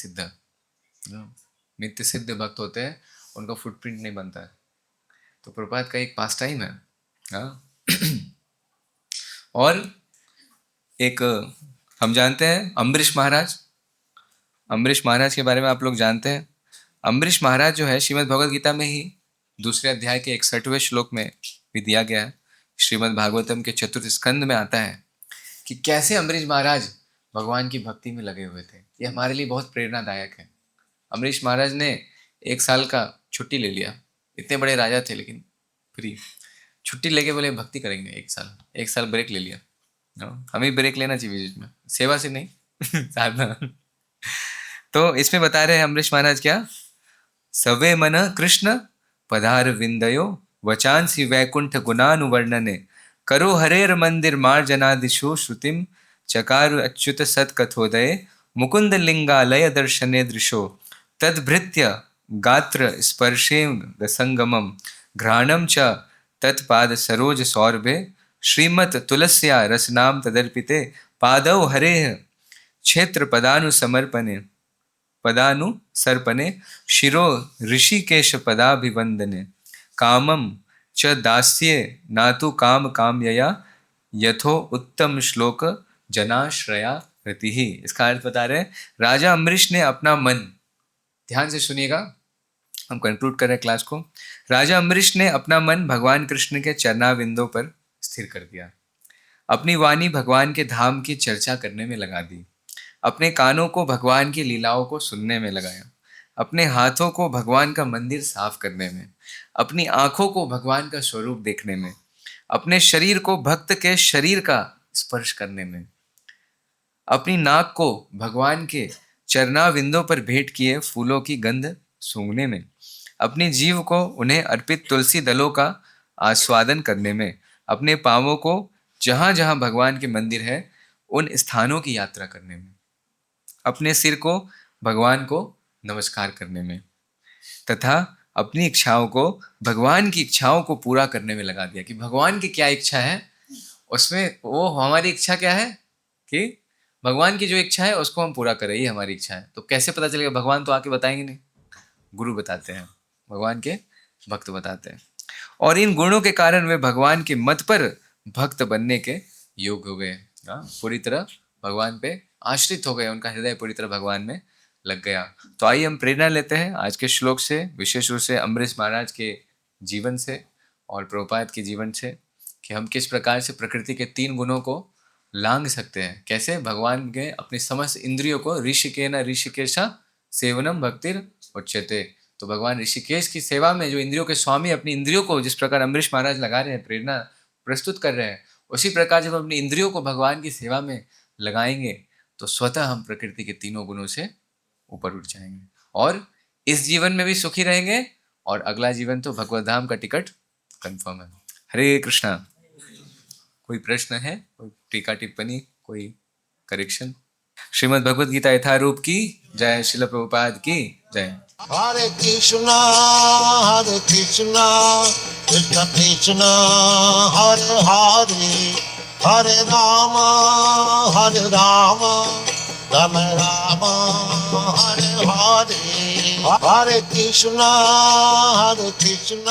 सिद्ध भक्त होते हैं, उनका फुटप्रिंट नहीं बनता है। तो प्रभुपाद का एक पास टाइम है। हाँ। और एक हम जानते हैं अम्बरीश महाराज के बारे में आप लोग जानते हैं। अम्बरीश महाराज जो है, श्रीमद् भगवद गीता में ही दूसरे अध्याय के 61वें श्लोक में भी दिया गया है। श्रीमद् भागवतम के 4th स्कंद में आता है कि कैसे अम्बरीश महाराज भगवान की भक्ति में लगे हुए थे। ये हमारे लिए बहुत प्रेरणादायक है। अम्बरीश महाराज ने 1 साल का छुट्टी ले लिया, इतने बड़े राजा थे, लेकिन फ्री छुट्टी लेके बोले भक्ति करेंगे 1 साल ब्रेक ले लिया। हमें ब्रेक लेना चाहिए बीच में, सेवा से नहीं, साधना। तो इसमें बता रहे हैं अम्बरीश महाराज क्या, सवे मन कृष्ण पदार विंदयो वचांसी वैकुंठ गुणानुवर्णने करो हरेर मंदिर मार्जनादिशु श्रुतिम चकारु अच्युत सत्कथोदय मुकुंद लिंगालय दर्शने दृशो तद्भृत्य गात्र स्पर्शेन संगमम घ्राणम च तत्पाद सरोज सौरभे श्रीमत तुलस्या रसनाम तदर्पिते पादौ हरेः क्षेत्र पदानुसर्पणे शिरो ऋषिकेश पदाभिवंदने कामम च दास्ये नातु काम कामयया यथो उत्तम श्लोक जनाश्रया रति ही। इसका अर्थ बता रहे, राजा अम्बरीश ने अपना मन, ध्यान से सुनिएगा, हम कंक्लूड कर रहे हैं क्लास को। राजा अम्बरीश ने अपना मन भगवान कृष्ण के चरणाविंदों पर स्थिर कर दिया, अपनी वाणी भगवान के धाम की चर्चा करने में लगा दी, अपने कानों को भगवान की लीलाओं को सुनने में लगाया, अपने हाथों को भगवान का मंदिर साफ करने में, अपनी आंखों को भगवान का स्वरूप देखने में, अपने शरीर को भक्त के शरीर का स्पर्श करने में, अपनी नाक को भगवान के चरणाविंदों पर भेंट किए फूलों की गंध सूंघने में, अपनी जीव को उन्हें अर्पित तुलसी दलों का आस्वादन करने में, अपने पांवों को जहां जहां भगवान के मंदिर है उन स्थानों की यात्रा करने में, अपने सिर को भगवान को नमस्कार करने में, तथा अपनी इच्छाओं को भगवान की इच्छाओं को पूरा करने में लगा दिया कि भगवान की क्या इच्छा है उसमें वो हमारी इच्छा क्या है कि भगवान की जो इच्छा है उसको हम पूरा करें, ये हमारी इच्छा है। तो कैसे पता चलेगा? भगवान तो आके बताएंगे नहीं, गुरु बताते हैं, भगवान के भक्त बताते हैं। और इन गुणों के कारण वे भगवान के मत पर भक्त बनने के योग्य हो गए। पूरी तरह भगवान पे आश्रित हो गए, उनका हृदय पूरी तरह भगवान में लग गया। तो आइए हम प्रेरणा लेते हैं आज के श्लोक से, विशेष रूप से अम्बरीश महाराज के जीवन से और प्रभुपाद के जीवन से, कि हम किस प्रकार से प्रकृति के 3 गुणों को लांघ सकते हैं। कैसे भगवान के अपनी समस्त इंद्रियों को ऋषिकेन ऋषिकेशा सेवनम भक्तिर उच्यते। तो भगवान ऋषिकेश की सेवा में जो इंद्रियों के स्वामी अपनी इंद्रियों को जिस प्रकार अम्बरीश महाराज लगा रहे हैं, प्रेरणा प्रस्तुत कर रहे हैं, उसी प्रकार जब अपनी इंद्रियों को भगवान की सेवा में लगाएंगे तो स्वतः हम प्रकृति के 3 गुणों से ऊपर उठ जाएंगे और इस जीवन में भी सुखी रहेंगे और अगला जीवन तो भगवत धाम का टिकट कंफर्म है। हरे कृष्णा। कोई प्रश्न है, कोई टीका टिप्पणी, कोई करेक्शन? श्रीमद् भगवद गीता यथारूप की जय, श्रील प्रभुपाद की जय। हरे कृष्णा कृष्ण कृष्ण हरे हरे, हरे राम राम राम हरे हरे, हरे कृष्णा कृष्ण